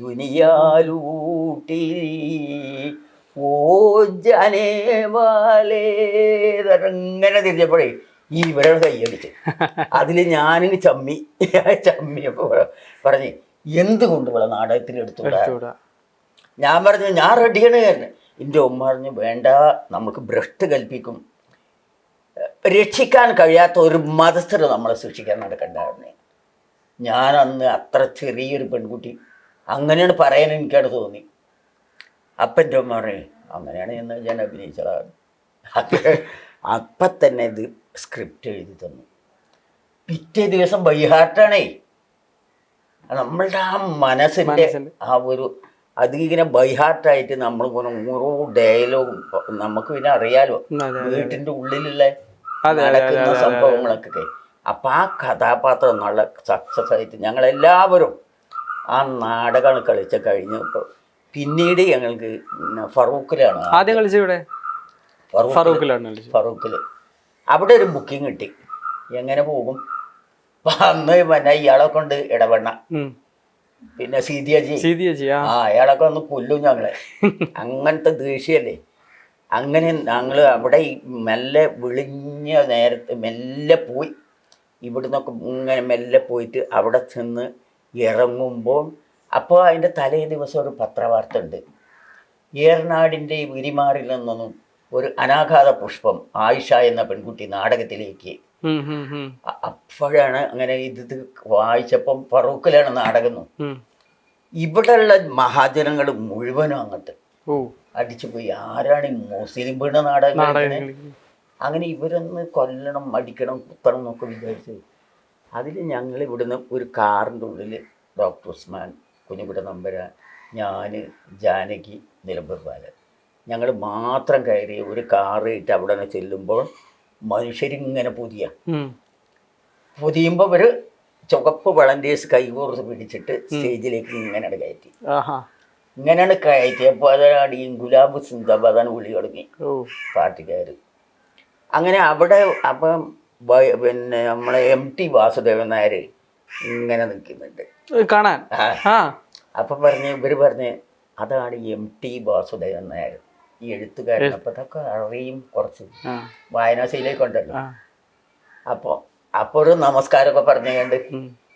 दुनिया लूट ली, ഓ ജനേവാലേ. ഇങ്ങനെ തിരിച്ചപ്പോഴേ ഇവരുടെ കൈയടിച്ച് അതിൽ ഞാനിന് ചമ്മിയപ്പോൾ പറഞ്ഞ് എന്തുകൊണ്ട് ഇവിടെ നാടകത്തിന് എടുത്തുകൂടാ. ഞാൻ പറഞ്ഞു ഞാൻ റെഡിയാണ്. എൻ്റെ ഉമ്മ പറഞ്ഞു വേണ്ട, നമുക്ക് ഭ്രഷ്ട് കൽപ്പിക്കും, രക്ഷിക്കാൻ കഴിയാത്ത ഒരു മതസ്ഥരെ നമ്മളെ സൃഷ്ടിക്കാൻ നടക്കണ്ടായിരുന്നു. ഞാൻ അന്ന് അത്ര ചെറിയൊരു പെൺകുട്ടി, അങ്ങനെയാണ് പറയാൻ എനിക്കത് തോന്നി. അപ്പം എൻ്റെ ഉമ്മ പറയും അങ്ങനെയാണ് ഞാൻ അഭിനയിച്ചതാണ്. അപ്പം തന്നെ ഇത് സ്ക്രിപ്റ്റ് എഴുതി തന്നു. പിറ്റേ ദിവസം ബൈഹാർട്ടാണേ. നമ്മളുടെ ആ മനസ്സിൻ്റെ ആ ഒരു അതിങ്ങനെ ബൈഹാർട്ടായിട്ട് നമ്മൾ ഓരോ ഡയലോഗും നമുക്ക് പിന്നെ അറിയാലോ വീട്ടിൻ്റെ ഉള്ളിലുള്ള നടക്കുന്ന സംഭവങ്ങളൊക്കെ. അപ്പം ആ കഥാപാത്രം നല്ല സക്സസ് ആയിട്ട് ഞങ്ങളെല്ലാവരും ആ നാടകം കളിച്ച കഴിഞ്ഞപ്പോൾ പിന്നീട് ഞങ്ങൾക്ക് ഫറൂഖിലാണ് ആദ്യം കളിച്ചവിടെ. ഫറൂഖിൽ അവിടെ ഒരു ബുക്കിംഗ് കിട്ടി. എങ്ങനെ പോകും? അന്ന് പിന്നെ ഇയാളെ കൊണ്ട് ഇടപെടണ, പിന്നെ സീതിയജി അയാളൊക്കെ ഒന്ന് കൊല്ലും ഞങ്ങളെ. അങ്ങനത്തെ ദേഷ്യമല്ലേ. അങ്ങനെ ഞങ്ങൾ അവിടെ മെല്ലെ വിളിഞ്ഞ നേരത്തെ മെല്ലെ പോയി, ഇവിടുന്നൊക്കെ ഇങ്ങനെ മെല്ലെ പോയിട്ട് അവിടെ ചെന്ന് ഇറങ്ങുമ്പോൾ അപ്പോൾ അതിൻ്റെ തലേ ദിവസം ഒരു പത്രവാർത്ത ഉണ്ട്. ഏറനാടിൻ്റെ വിരിമാറിൽ നിന്നൊന്നും ഒരു അനാഘാത പുഷ്പം ആയിഷ എന്ന പെൺകുട്ടി നാടകത്തിലേക്ക്. അപ്പോഴാണ് അങ്ങനെ ഇത് വായിച്ചപ്പം ഫറൂഖിലാണ് നാടകം. ഇവിടെയുള്ള മഹാജനങ്ങൾ മുഴുവനും അങ്ങോട്ട് അടിച്ചു പോയി, ആരാണ് ഈ മുസ്ലിം വീണ നാടകം. അങ്ങനെ ഇവരൊന്ന് കൊല്ലണം, അടിക്കണം, കുത്തണം എന്നൊക്കെ വിചാരിച്ചു. അതിൽ ഞങ്ങൾ ഇവിടുന്ന് ഒരു കാറിൻ്റെ ഉള്ളിൽ ഡോക്ടർ ഉസ്മാൻ, കുഞ്ഞിക്കുട്ട നമ്പരാൻ, ഞാൻ, ജാനകി, നിലമ്പൂർ ബാലൻ ഞങ്ങൾ മാത്രം കയറി ഒരു കാറ് ഇട്ട് അവിടെ നിന്ന് ചെല്ലുമ്പോൾ മനുഷ്യരിങ്ങനെ പൊതിയുമ്പോൾ ഒരു ചുവപ്പ് വളണ്ടിയേഴ്സ് കൈകോർത്ത് പിടിച്ചിട്ട് സ്റ്റേജിലേക്ക് ഇങ്ങനെയാണ് കയറ്റി. ഇങ്ങനെയാണ് കയറ്റിയപ്പോൾ അതാണ് ഈ ഗുലാബ് സിന്ദാബാദാണ് വിളി തുടങ്ങി പാർട്ടിക്കാർ. അങ്ങനെ അവിടെ അപ്പം പിന്നെ നമ്മളെ MT വാസുദേവൻ നായർ ഇങ്ങനെ നിൽക്കുന്നുണ്ട് കാണാൻ. അപ്പം ഇവര് പറഞ്ഞ് അതാണ് MT വാസുദേവൻ നായർ, ഈ എഴുത്തുകാരൻ. അപ്പം അതൊക്കെ അറിയും, കുറച്ച് വായനാശയിലേക്കുണ്ടല്ലോ. അപ്പോൾ ഒരു നമസ്കാരമൊക്കെ പറഞ്ഞുകൊണ്ട്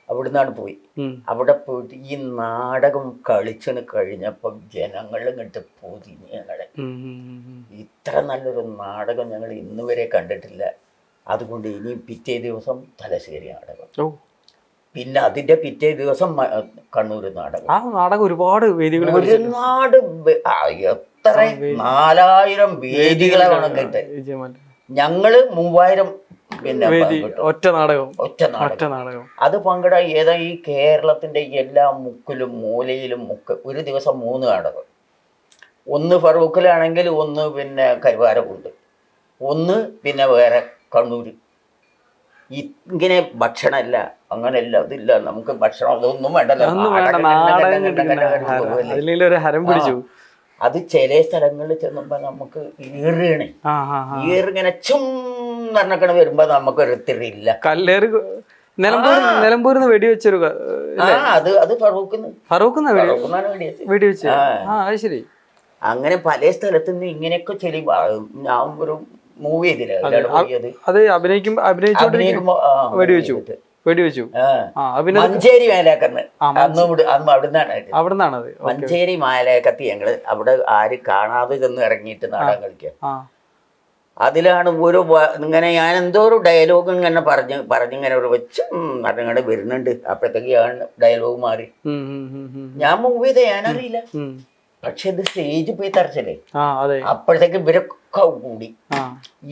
അവിടുന്നാണ് പോയി. അവിടെ പോയിട്ട് ഈ നാടകം കളിച്ചിന് കഴിഞ്ഞപ്പോൾ ജനങ്ങൾ ഇങ്ങോട്ട് പൊതിഞ്ഞ് ഞങ്ങളെ. ഇത്ര നല്ലൊരു നാടകം ഞങ്ങൾ ഇന്ന് വരെ കണ്ടിട്ടില്ല. അതുകൊണ്ട് ഇനി പിറ്റേ ദിവസം തലശ്ശേരി നാടകം, പിന്നെ അതിന്റെ പിറ്റേ ദിവസം കണ്ണൂർ നാടകം. ആ നാടകം ഒരുപാട് വേദികൾ, ഒരുപാട് എത്ര 4000 വേദികളെ കണക്കിട്ട് ഞങ്ങള് 3000 പിന്നെ ഒറ്റ നാടകം അത് പങ്കിടാൻ ഏതാ ഈ കേരളത്തിന്റെ എല്ലാ മുക്കിലും മൂലയിലും ഒരു ദിവസം 3 നാടകം. ഒന്ന് ഫറൂഖിലാണെങ്കിൽ, ഒന്ന് പിന്നെ കരുവാരക്കുണ്ട്, ഒന്ന് പിന്നെ വേറെ കണ്ണൂര്. ഇങ്ങനെ ഭക്ഷണമല്ല, അങ്ങനെയല്ല, ഇതില്ല, നമുക്ക് ഭക്ഷണം അതൊന്നും വേണ്ടല്ലോ. അത് ചില സ്ഥലങ്ങളിൽ ചെന്നുമ്പോ നമുക്ക് ഈറിങ്ങനെ ചും പറഞ്ഞ വരുമ്പോ നമുക്ക് ഒരുത്തിരില്ല. കല്ലേറ് നിലമ്പൂരിന്ന് വെടിവെച്ചൊരു അത് ശരി. അങ്ങനെ പല സ്ഥലത്തു നിന്ന് ഇങ്ങനെയൊക്കെ ചെലി. ഞാൻ ഒരു മൂവി വെടിവെച്ചു മഞ്ചേരി മേലേക്കന്ന്, അവിടുന്നാണ് മഞ്ചേരി മേലേക്കത്തി ഞങ്ങള് അവിടെ ആരും കാണാതെ ചെന്ന് ഇറങ്ങിയിട്ട് നാടകം കളിക്കുക. അതിലാണ് ഒരു ഇങ്ങനെ ഞാൻ എന്തോ ഒരു ഡയലോഗ് ഇങ്ങനെ പറഞ്ഞിങ്ങനെ ഒരു വെച്ച് പറഞ്ഞങ്ങടെ വരുന്നുണ്ട്. അപ്പോഴത്തേക്ക് ഡയലോഗ് മാറി. ഞാൻ മൂവി ഞാനറിയില്ല, പക്ഷെ ഇത് സ്റ്റേജിൽ പോയി തറച്ചല്ലേ. അപ്പോഴത്തേക്ക് ഇവരൊക്കെ കൂടി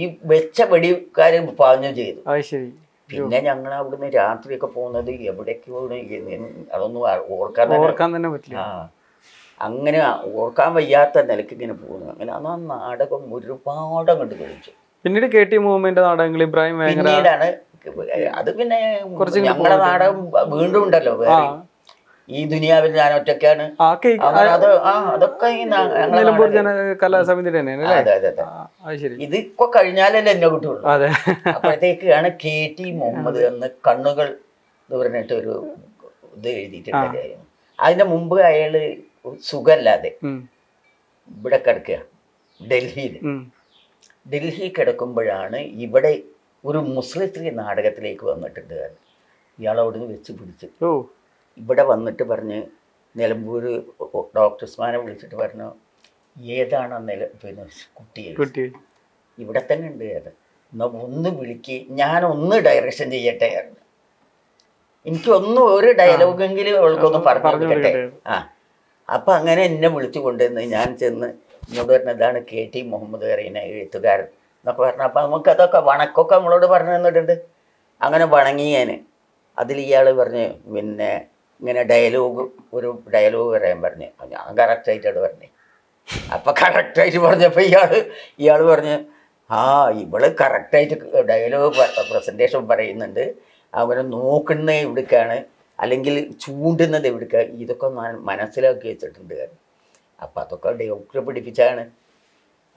ഈ വെച്ച വെടിക്കാര് പാഞ്ഞു ചെയ്തു. പിന്നെ ഞങ്ങൾ അവിടുന്ന് രാത്രിയൊക്കെ പോകുന്നത് എവിടേക്ക് അതൊന്നും ഓർക്കാൻ തന്നെ പറ്റില്ല. അങ്ങനെ ഓർക്കാൻ വയ്യാത്ത നിലയ്ക്ക് ഇങ്ങനെ പോകുന്നു. അങ്ങനെ ആ നാടകം ഒരുപാട് അങ്ങോട്ട് കഴിച്ചു. പിന്നീട് KT മൂവ്മെന്റ് നാടകങ്ങൾ ഇബ്രാഹിം പിന്നീടാണ് അത്. പിന്നെ ഞങ്ങളെ നാടകം വീണ്ടും ഉണ്ടല്ലോ, വേറെ ഈ ദുനിയാവിൽ ഞാൻ ഒറ്റയ്ക്കാണ്. അതൊക്കെ ഇതിപ്പോ കഴിഞ്ഞാലല്ലേ എന്നെ കിട്ടുള്ളൂ. അപ്പോഴത്തേക്കാണ് KT മുഹമ്മദ് എന്ന് കണ്ണുകൾ എന്ന് പറഞ്ഞിട്ട് ഒരു ഇത് എഴുതിയിട്ടുണ്ടായിരുന്നു. അതിന്റെ മുമ്പ് അയാള് സുഖമില്ലാതെ ഇവിടെ കിടക്കുക, ഡൽഹി കിടക്കുമ്പോഴാണ് ഇവിടെ ഒരു മുസ്ലിം സ്ത്രീ നാടകത്തിലേക്ക് വന്നിട്ടുണ്ട്. ഇയാൾ അവിടുന്ന് വെച്ച് പിടിച്ച് ഇവിടെ വന്നിട്ട് പറഞ്ഞ് നിലമ്പൂർ ഡോക്ടർ ഉസ്മാനെ വിളിച്ചിട്ട് പറഞ്ഞു, ഏതാണ് പിന്നെ കുട്ടിയെ ഇവിടെ തന്നെ ഉണ്ട്, എന്നാൽ ഒന്ന് വിളിക്ക്, ഞാനൊന്ന് ഡയറക്ഷൻ ചെയ്യട്ടെ. എനിക്കൊന്നും ഒരു ഡയലോഗെങ്കിലും അവൾക്കൊന്ന് പറഞ്ഞു കൊടുക്കട്ടെ. അപ്പം അങ്ങനെ എന്നെ വിളിച്ചു കൊണ്ടുവന്ന് ഞാൻ ചെന്ന് എന്നോട് പറഞ്ഞ ഇതാണ് KT മുഹമ്മദ് പറയുന്ന എഴുത്തുകാരൻ എന്നൊക്കെ പറഞ്ഞു. അപ്പം നമുക്കതൊക്കെ വണക്കൊക്കെ നമ്മളോട് പറഞ്ഞു തന്നിട്ടുണ്ട്. അങ്ങനെ വണങ്ങി ഞാൻ. അതിൽ ഇയാൾ പറഞ്ഞ് പിന്നെ ഇങ്ങനെ ഒരു ഡയലോഗ് പറയാൻ പറഞ്ഞു. ഞാൻ കറക്റ്റായിട്ടാണ് പറഞ്ഞത്. അപ്പം കറക്റ്റായിട്ട് പറഞ്ഞപ്പോൾ ഇയാൾ പറഞ്ഞ് ഇവള് കറക്റ്റായിട്ട് ഡയലോഗ് പ്രസൻറ്റേഷൻ പറയുന്നുണ്ട്, അവനെ നോക്കുന്നത് എവിടേക്കാണ്, അല്ലെങ്കിൽ ചൂണ്ടുന്നത് എവിടേക്കാ, ഇതൊക്കെ മനസ്സിലാക്കി വെച്ചിട്ടുണ്ട്. അപ്പം അതൊക്കെ ഡോക്ടറെ പഠിപ്പിച്ചാണ്.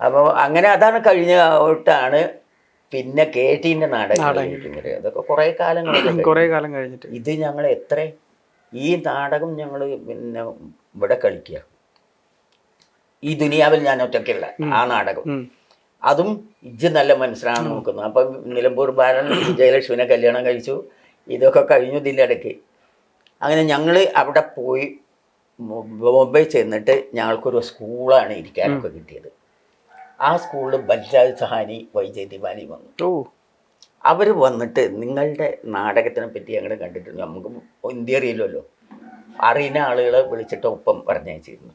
അപ്പോൾ അങ്ങനെ അതാണ് കഴിഞ്ഞിട്ടാണ് പിന്നെ KTന്റെ നാടകം. അതൊക്കെ കുറേ കാലം കഴിഞ്ഞിട്ട് ഇത് ഞങ്ങൾ ഈ നാടകം ഞങ്ങൾ പിന്നെ ഇവിടെ കളിക്കുക. ഈ ദുനിയാവിൽ ഞാൻ ഒറ്റയ്ക്കുള്ള ആ നാടകം, അതും ഇജ്ജ് നല്ല മനസ്സിലാണ് നോക്കുന്നത്. അപ്പം നിലമ്പൂർ ബാലൻ ജയലക്ഷ്മിനെ കല്യാണം കഴിച്ചു. ഇതൊക്കെ കഴിഞ്ഞു ഇതിൻ്റെ ഇടയ്ക്ക്. അങ്ങനെ ഞങ്ങൾ അവിടെ പോയി ബോംബെ ചെന്നിട്ട് ഞങ്ങൾക്കൊരു സ്കൂളാണ് ഇരിക്കാനൊക്കെ കിട്ടിയത്. ആ സ്കൂളിൽ ബൽരാജ് സഹാനി, വൈജയന്തിമാനി വന്നു. അവർ വന്നിട്ട് നിങ്ങളുടെ നാടകത്തിനെ പറ്റി ഞങ്ങൾ കണ്ടിട്ടുണ്ട്, നമുക്ക് ഹിന്ദി അറിയില്ലല്ലോ, അറിയുന്ന ആളുകളെ വിളിച്ചിട്ട് ഒപ്പം പറഞ്ഞയച്ചിരുന്നു.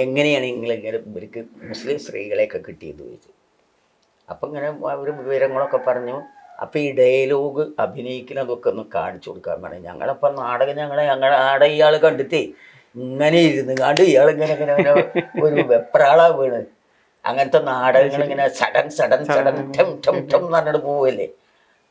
എങ്ങനെയാണ് നിങ്ങളിങ്ങനെ ഇവർക്ക് മുസ്ലിം സ്ത്രീകളെയൊക്കെ കിട്ടിയത് ചോദിച്ചു. അപ്പം ഇങ്ങനെ അവർ വിവരങ്ങളൊക്കെ പറഞ്ഞു. അപ്പം ഈ ഡയലോഗ് അഭിനയിക്കുന്നതൊക്കെ ഒന്ന് കാണിച്ചു കൊടുക്കാൻ പറഞ്ഞു. ഞങ്ങളപ്പം ഞങ്ങളുടെ നാടകം ഇയാൾ കണ്ടിട്ടേ ഇങ്ങനെ ഇരുന്ന് കണ്ട് ഇയാളിങ്ങനെ ഒരു വെപ്രാളാ വീണ്. അങ്ങനത്തെ നാടകങ്ങൾ ഇങ്ങനെ സഡൻ ഠം ഠം ഠം എന്ന് പറഞ്ഞിട്ട് പോവല്ലേ.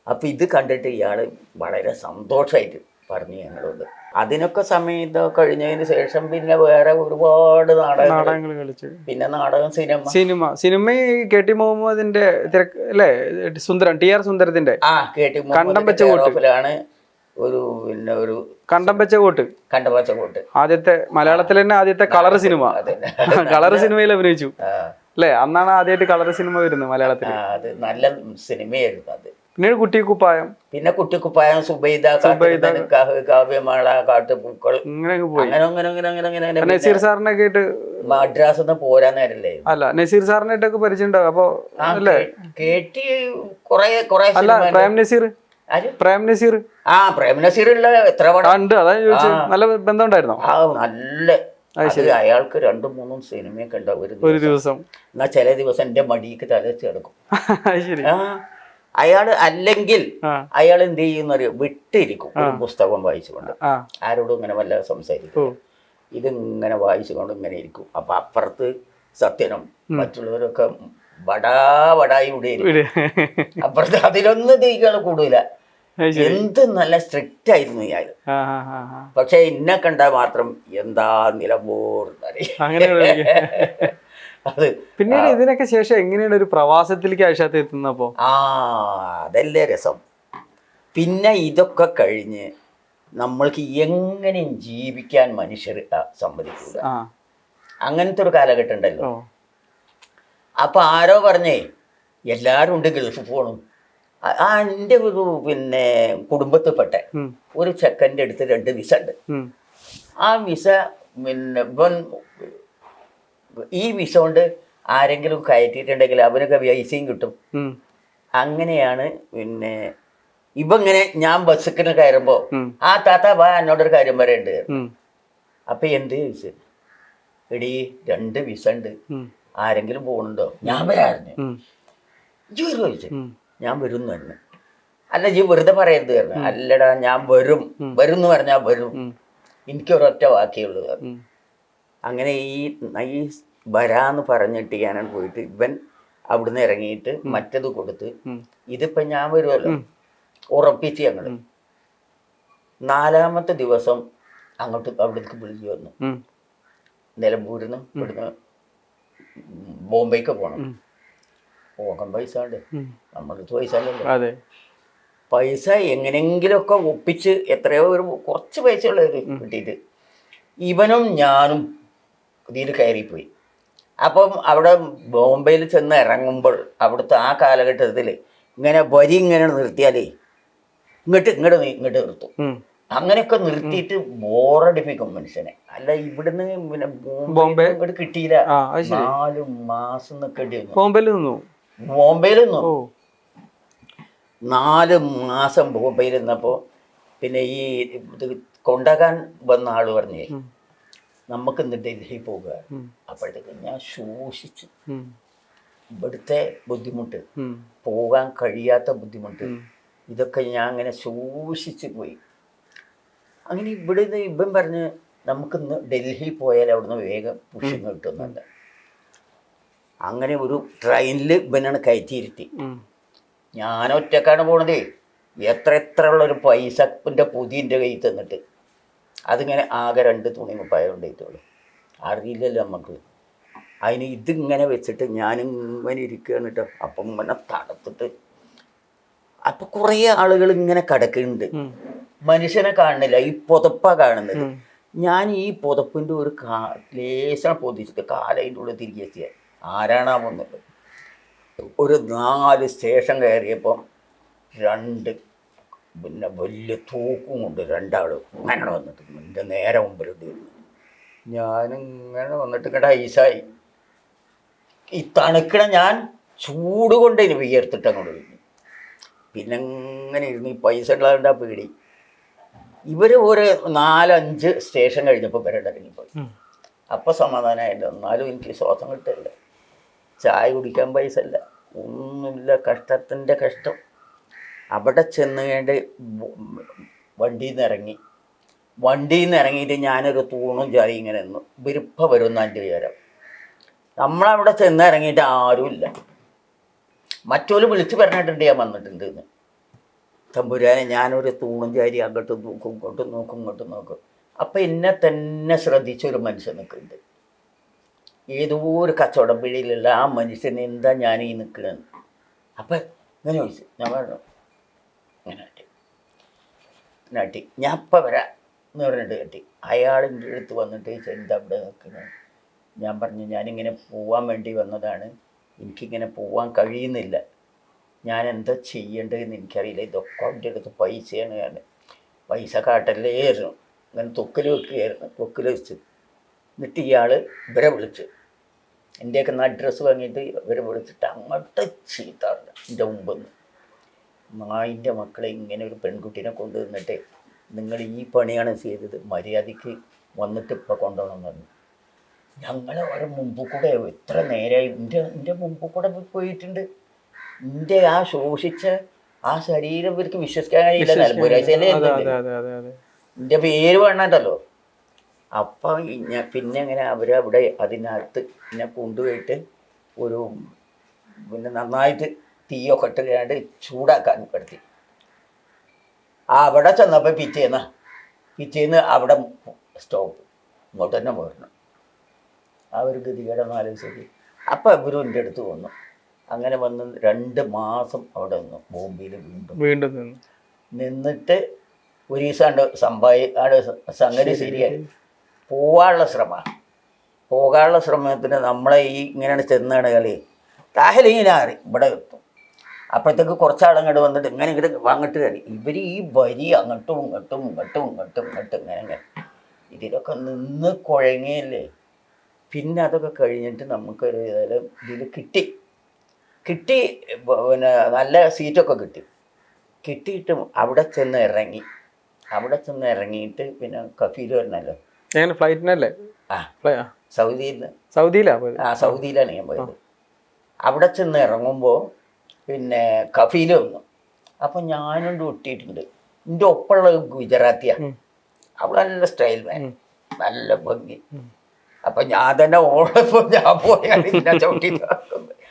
അപ്പം ഇത് കണ്ടിട്ട് ഇയാൾ വളരെ സന്തോഷമായിട്ട് പറഞ്ഞു ഞങ്ങളോട്. അതിനൊക്കെ സമയത്ത് കഴിഞ്ഞതിന് ശേഷം പിന്നെ വേറെ ഒരുപാട് നാടകങ്ങൾ കളിച്ചു. പിന്നെ നാടകം, സിനിമ KT മുഹമ്മദിന്റെ അല്ലേ, സുന്ദരൻ, TR സുന്ദരത്തിന്റെ കണ്ടംപച്ചകോട്ടിലാണ് ഒരു കണ്ടംപച്ചകോട്ട് ആദ്യത്തെ മലയാളത്തിൽ തന്നെ ആദ്യത്തെ കളർ സിനിമയിൽ അഭിനയിച്ചു അല്ലേ. അന്നാണ് ആദ്യമായിട്ട് കളർ സിനിമ വരുന്നത് മലയാളത്തിൽ. അത് നല്ല സിനിമയായിരുന്നു. അത് പിന്നീട് കുട്ടിക്കുപ്പായം, പിന്നെ കുട്ടിക്കുപ്പായം, സുബൈദ, കാവ്യമാള, കാട്ടുപൂക്കൾ, ഇങ്ങനെയൊക്കെ പോയി. അങ്ങനെ അങ്ങനെ അങ്ങനെ അങ്ങനെ അങ്ങനെ നസീർ സാറിനെ ഒക്കെ ആയിട്ട് മദ്രാസ് ഒന്ന് പോരാൻ നേരല്ലേ. അല്ല നസീർ സാറിനായിട്ടൊക്കെ പരിചയം ഉണ്ടാവും. അപ്പൊ അല്ലേ കേട്ടി കൊറേ കൊറേ അല്ല പ്രേം നസീർ, പ്രേം നസീർ പ്രേം നസീറുള്ള എത്ര പടം ഉണ്ട്, അതാ ചോദിച്ചത്. നല്ല ബന്ധം ഉണ്ടായിരുന്നോ? നല്ല അയാൾക്ക് 2-3 സിനിമയൊക്കെ ഉണ്ടാവും ഒരു ദിവസം. എന്നാ ചില ദിവസം എന്റെ മടിക്ക് തലച്ച് കിടക്കും. ശരി. അയാള് അല്ലെങ്കിൽ അയാൾ എന്ത് ചെയ്യുന്നറിയോ, വിട്ടിരിക്കും ഒരു പുസ്തകം വായിച്ചുകൊണ്ട്, ആരോടും ഇങ്ങനെ വല്ല സംസാരിക്കും, ഇതിങ്ങനെ വായിച്ചുകൊണ്ട് ഇങ്ങനെ ഇരിക്കും. അപ്പൊ അപ്പുറത്ത് സത്യനും മറ്റുള്ളവരൊക്കെ വടായി ഇവിടെ അപ്പുറത്ത് അതിലൊന്നും തീകൾ കൂടൂല. എന്ത് നല്ല സ്ട്രിക്റ്റ് ആയിരുന്നു ഇയാൾ. പക്ഷെ ഇന്നെ കണ്ടാൽ മാത്രം എന്താ നിലമ്പൂർന്നറിയാം. അത് പിന്നീട് ഇതിനൊക്കെ ശേഷം എങ്ങനെയാണ് ഒരു പ്രവാസത്തിലേക്ക് ആയിഷാത്ത് എത്തുന്നപ്പോ? അതല്ലേ രസം. പിന്നെ ഇതൊക്കെ കഴിഞ്ഞ് നമ്മൾക്ക് എങ്ങനെയും ജീവിക്കാൻ മനുഷ്യർ സമ്മതിക്കുക, അങ്ങനത്തെ ഒരു കാലഘട്ടം ഉണ്ടല്ലോ. അപ്പൊ ആരോ പറഞ്ഞേ എല്ലാരും ഉണ്ട് ഗൾഫ് പോകണം. എൻ്റെ ഒരു പിന്നെ കുടുംബത്തിൽപ്പെട്ട ഒരു ചെക്കൻ്റെ അടുത്ത് 2 വിസ ഉണ്ട്. ആ വിസ പിന്നെ ഈ വിസ കൊണ്ട് ആരെങ്കിലും കയറ്റിയിട്ടുണ്ടെങ്കിൽ അവനൊക്കെ വിസയും കിട്ടും. അങ്ങനെയാണ് പിന്നെ ഇങ്ങനെ ഞാൻ ബസ്സിന് കയറുമ്പോ ആ താത്ത വാ എന്നോടൊരു കാര്യം പറയണ്ട്. അപ്പൊ എന്ത് ചോദിച്ചു, എടീ 2 വിസ ഉണ്ട്, ആരെങ്കിലും പോകണുണ്ടോ? ഞാൻ വരാറുണ്ട്. ഇജ്ജ് വരുമോ ചോദിച്ചു. ഞാൻ വരും എന്ന് പറഞ്ഞു. അല്ല ഇജ്ജ് വെറുതെ പറയരുത് പറഞ്ഞു. അല്ലടാ ഞാൻ വരും എന്ന് പറഞ്ഞാൽ വരും, എനിക്കൊരൊറ്റ വാക്കിയുള്ളൂ. അങ്ങനെ ഈ വരാന്ന് പറഞ്ഞിട്ട് ഞാനാണ് പോയിട്ട് ഇവൻ അവിടുന്ന് ഇറങ്ങിയിട്ട് മറ്റത് കൊടുത്ത് ഇതിപ്പോ ഞാൻ വരുമല്ലോ ഉറപ്പിച്ച് ഞങ്ങള്. 4ാമത്തെ ദിവസം അവിടേക്ക് വിളിച്ചു വന്നു. നിലമ്പൂരിന്ന് ഇവിടുന്ന് ബോംബെക്ക് പോകണം. പോകാൻ പൈസ ഉണ്ട്, നമ്മളടുത്ത് പൈസ അല്ലല്ലോ. പൈസ എങ്ങനെങ്കിലുമൊക്കെ ഒപ്പിച്ച് എത്രയോ കുറച്ച് പൈസ ഉള്ളത് കിട്ടിയിട്ട് ഇവനും ഞാനും ഇതിൽ കയറിപ്പോയി. അപ്പം അവിടെ ബോംബെയിൽ ചെന്ന് ഇറങ്ങുമ്പോൾ അവിടുത്തെ ആ കാലഘട്ടത്തിൽ ഇങ്ങനെ വരി ഇങ്ങനെ നിർത്തിയാലേ ഇങ്ങോട്ട് നിർത്തും. അങ്ങനെയൊക്കെ നിർത്തിയിട്ട് ബോറടിപ്പിക്കും മനുഷ്യനെ. അല്ല ഇവിടുന്ന് പിന്നെ ബോംബെ ഇങ്ങോട്ട് കിട്ടിയില്ല. 4 മാസം നിൽക്കേണ്ടി വന്നു ബോംബെയിൽ നിന്നു. 4 മാസം ബോംബെയിൽ നിന്നപ്പോൾ പിന്നെ ഈ ഇത് കൊണ്ടാക്കാൻ വന്ന ആള് പറഞ്ഞേ നമുക്ക് ഇന്ന് ഡൽഹി പോകുക. അപ്പോഴത്തേക്ക് ഞാൻ ശോഷിച്ചു. ഇവിടുത്തെ ബുദ്ധിമുട്ട്, പോകാൻ കഴിയാത്ത ബുദ്ധിമുട്ട്, ഇതൊക്കെ ഞാൻ അങ്ങനെ ശോഷിച്ച് പോയി. അങ്ങനെ ഇവിടുന്ന് ഇവൻ പറഞ്ഞ് നമുക്കിന്ന് ഡൽഹി പോയാൽ അവിടുന്ന് വേഗം പുഷിങ് കിട്ടുന്നുണ്ട്. അങ്ങനെ ഒരു ട്രെയിനിൽ ഇവനാണ് കയറ്റിയിരുത്തി. ഞാൻ ഒറ്റക്കാണ് പോണത്. എത്ര ഉള്ളൊരു പൈസൻ്റെ പൊതിൻ്റെ കയ്യിൽ തന്നിട്ട് അതിങ്ങനെ ആകെ 2 തുണിക്കുപ്പായം കൊണ്ടുപോയിട്ടുള്ളൂ. അറിയില്ലല്ലോ നമുക്ക്. അതിന് ഇതിങ്ങനെ വെച്ചിട്ട് ഞാനിങ്ങനെ ഇരിക്കുകയാണ് കേട്ടോ. അപ്പം ഇങ്ങനെ തണുത്തിട്ട് അപ്പം കുറേ ആളുകൾ ഇങ്ങനെ കിടക്കുന്നുണ്ട്. മനുഷ്യനെ കാണുന്നില്ല, ഈ പുതപ്പാണ് കാണുന്നത്. ഞാൻ ഈ പുതപ്പിൻ്റെ ഒരു ലേശം പൊതിച്ചിട്ട് കാലതിൻ്റെ ഉള്ളിൽ തിരികെ എത്തിയ ആരാണാ വന്നത്. ഒരു 4 സ്റ്റേഷൻ കയറിയപ്പം 2 പിന്നെ വലിയ തൂക്കും കൊണ്ട് 2 ആൾ അങ്ങനെ വന്നിട്ട് എൻ്റെ നേരെ മുമ്പിൽ തീർന്നു. ഞാനിങ്ങനെ വന്നിട്ട് ഇങ്ങോട്ട് ഐസായി. ഈ തണുക്കണ ഞാൻ ചൂട് കൊണ്ട് ഇനി വിയർത്തിട്ട് അങ്ങോട്ട് കഴിഞ്ഞു. പിന്നെ ഇങ്ങനെ ഇരുന്ന് ഈ പൈസ ഉള്ളതുകൊണ്ടാ പേടി. ഇവർ ഒരു 4-5 സ്റ്റേഷൻ കഴിഞ്ഞപ്പോൾ ഇവരുടെ ഇറങ്ങിപ്പോയി. അപ്പം സമാധാനമായില്ല. എന്നാലും എനിക്ക് ശ്വാസം കിട്ടില്ല. ചായ കുടിക്കാൻ പൈസ ഇല്ല, ഒന്നുമില്ല. കഷ്ടത്തിൻ്റെ കഷ്ടം. അവിടെ ചെന്ന് കഴിഞ്ഞ് വണ്ടിയിൽ നിന്ന് ഇറങ്ങിയിട്ട് ഞാനൊരു തൂണും ചാരി ഇങ്ങനെ നിന്നു. വിരുപ്പ വരുന്ന എൻ്റെ വിചാരം. നമ്മളവിടെ ചെന്ന് ഇറങ്ങിയിട്ട് ആരുമില്ല. മറ്റോല് വിളിച്ച് പറഞ്ഞിട്ടുണ്ട് ഞാൻ വന്നിട്ടുണ്ട് എന്ന്. തമ്പുരാനെ ഞാനൊരു തൂണും ചാരി അങ്ങോട്ടും നോക്കും ഇങ്ങോട്ടും നോക്കും. അപ്പം എന്നെ തന്നെ ശ്രദ്ധിച്ചൊരു മനുഷ്യൻ നിൽക്കുന്നുണ്ട്. ഏതോ ഒരു കച്ചവടം പിഴയിലുള്ള ആ മനുഷ്യന് എന്താ ഞാൻ ഈ നിൽക്കണമെന്ന്. അപ്പം ഇങ്ങനെ ചോദിച്ചു. ഞാൻ പറഞ്ഞു ഇങ്ങനെ നട്ടി ഞാൻ അപ്പം വരാം എന്ന് പറഞ്ഞിട്ട് കെട്ടി. അയാളിൻ്റെ അടുത്ത് വന്നിട്ട് എന്താ അവിടെ നിൽക്കുന്നത്? ഞാൻ പറഞ്ഞു ഞാനിങ്ങനെ പോവാൻ വേണ്ടി വന്നതാണ്, എനിക്കിങ്ങനെ പോവാൻ കഴിയുന്നില്ല. ഞാൻ എന്താ ചെയ്യേണ്ടതെന്ന് എനിക്കറിയില്ല. ഇതൊക്കെ അവൻ്റെ അടുത്ത് പൈസയാണ്. ഞാൻ പൈസ കാട്ടല്ലേയിരുന്നു, അങ്ങനെ തൊക്കിൽ വെക്കുകയായിരുന്നു. തൊക്കിൽ വെച്ച് എന്നിട്ട് ഇയാൾ ഇവരെ വിളിച്ച് എൻ്റെയൊക്കെ അഡ്രസ്സ് വാങ്ങിയിട്ട് ഇവരെ വിളിച്ചിട്ട് അങ്ങോട്ട് ചീത്താറില്ല എൻ്റെ മുമ്പിൽ നിന്ന്. നായിൻ്റെ മക്കളെ, ഇങ്ങനെ ഒരു പെൺകുട്ടീനെ കൊണ്ടുവന്നിട്ട് നിങ്ങൾ ഈ പണിയാണ് ചെയ്തത്, മര്യാദയ്ക്ക് വന്നിട്ട് ഇപ്പോൾ കൊണ്ടുപോകണമെന്ന് പറഞ്ഞു. ഞങ്ങൾ അവരെ മുമ്പ് കൂടെ എത്ര നേരമായി എൻ്റെ മുമ്പ് കൂടെ പോയിട്ടുണ്ട്. എൻ്റെ ആ ശോഷിച്ച ആ ശരീരം ഇവർക്ക് വിശ്വസിക്കാൻ കഴിയില്ല. നിലമ്പൂരാഴ്ചയിലേ എൻ്റെ പേര് വേണമല്ലോ. അപ്പം പിന്നെ അങ്ങനെ അവരവിടെ അതിനകത്ത് എന്നെ കൊണ്ടുപോയിട്ട് ഒരു പിന്നെ നന്നായിട്ട് തീയൊക്കെ ഇട്ടുകൊണ്ട് ചൂടാക്കാൻ കിടത്തി. അവിടെ ചെന്നപ്പോൾ പിറ്റേന്ന് അവിടെ സ്റ്റോപ്പ് ഇങ്ങോട്ട് തന്നെ പോരണം. ആ ഒരു ഗതികേടൊന്നും ആലോചിച്ചത്. അപ്പം ഇവരും എൻ്റെ അടുത്ത് വന്നു. അങ്ങനെ വന്ന് 2 മാസം അവിടെ നിന്നു ബോംബെയിൽ. വീണ്ടും നിന്നിട്ട് ഒരു ദിവസം അവിടെ സംഗതി ശരിയായി. പോകാനുള്ള ശ്രമത്തിന് നമ്മളെ ഈ ഇങ്ങനെയാണ് ചെന്നാണ് കളി. താഹലിങ്ങനാറി ഇവിടെ എത്തും. അപ്പോഴത്തേക്ക് കുറച്ചാളങ്ങോട്ട് വന്നിട്ട് ഇങ്ങനെ അങ്ങോട്ട് കളി. ഇവർ ഈ വരി അങ്ങോട്ടും ഇങ്ങനെ ഇതിലൊക്കെ നിന്ന് കുഴങ്ങിയല്ലേ. പിന്നെ അതൊക്കെ കഴിഞ്ഞിട്ട് നമുക്കൊരു ഇതിൽ കിട്ടി. പിന്നെ നല്ല സീറ്റൊക്കെ കിട്ടിയിട്ടും അവിടെ ചെന്ന് ഇറങ്ങിയിട്ട് പിന്നെ കഫീൽ വരണല്ലോ. ഫ്ലൈറ്റിനല്ലേ? സൗദിയിലാണ് ഞാൻ പോയത്. അവിടെ ചെന്ന് ഇറങ്ങുമ്പോൾ പിന്നെ കഫീൽ വന്നു. അപ്പം ഞാനും ഒട്ടിയിട്ടുണ്ട്. എൻ്റെ ഒപ്പമുള്ള ഗുജറാത്തിയാണ്. അവൾ നല്ല സ്റ്റൈൽ മാൻ, നല്ല ഭംഗി. അപ്പം ഞാൻ തന്നെ ഓളപ്പോൾ ഞാൻ പോയാണ് ചവിട്ടി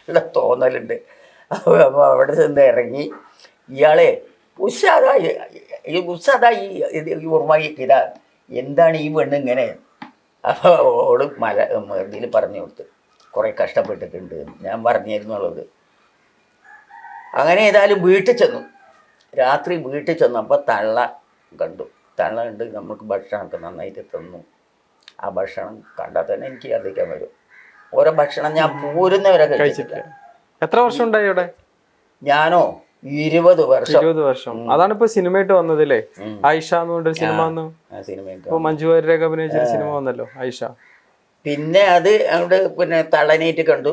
ഉള്ള തോന്നലുണ്ട്. അപ്പോൾ അവിടെ ചെന്ന് ഇറങ്ങി ഇയാളെ ഉഷാദായി ഉർമാക്കിയതാ, എന്താണ് ഈ പെണ്ണ് ഇങ്ങനെ? അപ്പോൾ ഓള് ഇതിൽ പറഞ്ഞു കൊടുത്ത് കുറേ കഷ്ടപ്പെട്ടിട്ടുണ്ട് ഞാൻ പറഞ്ഞിരുന്നു അവളോട്. അങ്ങനെ ഏതായാലും വീട്ടിൽ ചെന്നു. രാത്രി വീട്ടിൽ ചെന്നപ്പോൾ തള്ള കണ്ടു നമുക്ക് ഭക്ഷണമൊക്കെ നന്നായിട്ട് തന്നു. ആ ഭക്ഷണം കണ്ടാൽ തന്നെ എനിക്ക് ഛർദ്ദിക്കാൻ വരും. ഓരോ ഭക്ഷണം ഞാൻ പോരുന്നവരെ കഴിച്ചിട്ടില്ല. എത്ര വർഷം ഉണ്ടായി അവിടെ? ഞാനോ 20 വർഷം. അതാണ് ഇപ്പൊ സിനിമയായിട്ട് വന്നതല്ലേ, ആയിഷ എന്നുകൊണ്ടൊരു സിനിമ വന്നു. ഇപ്പൊ മഞ്ജു വാര്യരൊക്കെ അഭിനയിച്ച സിനിമ വന്നല്ലോ ആയിഷ. പിന്നെ അത് അവിടെ പിന്നെ തള്ളനേറ്റ് കണ്ടു.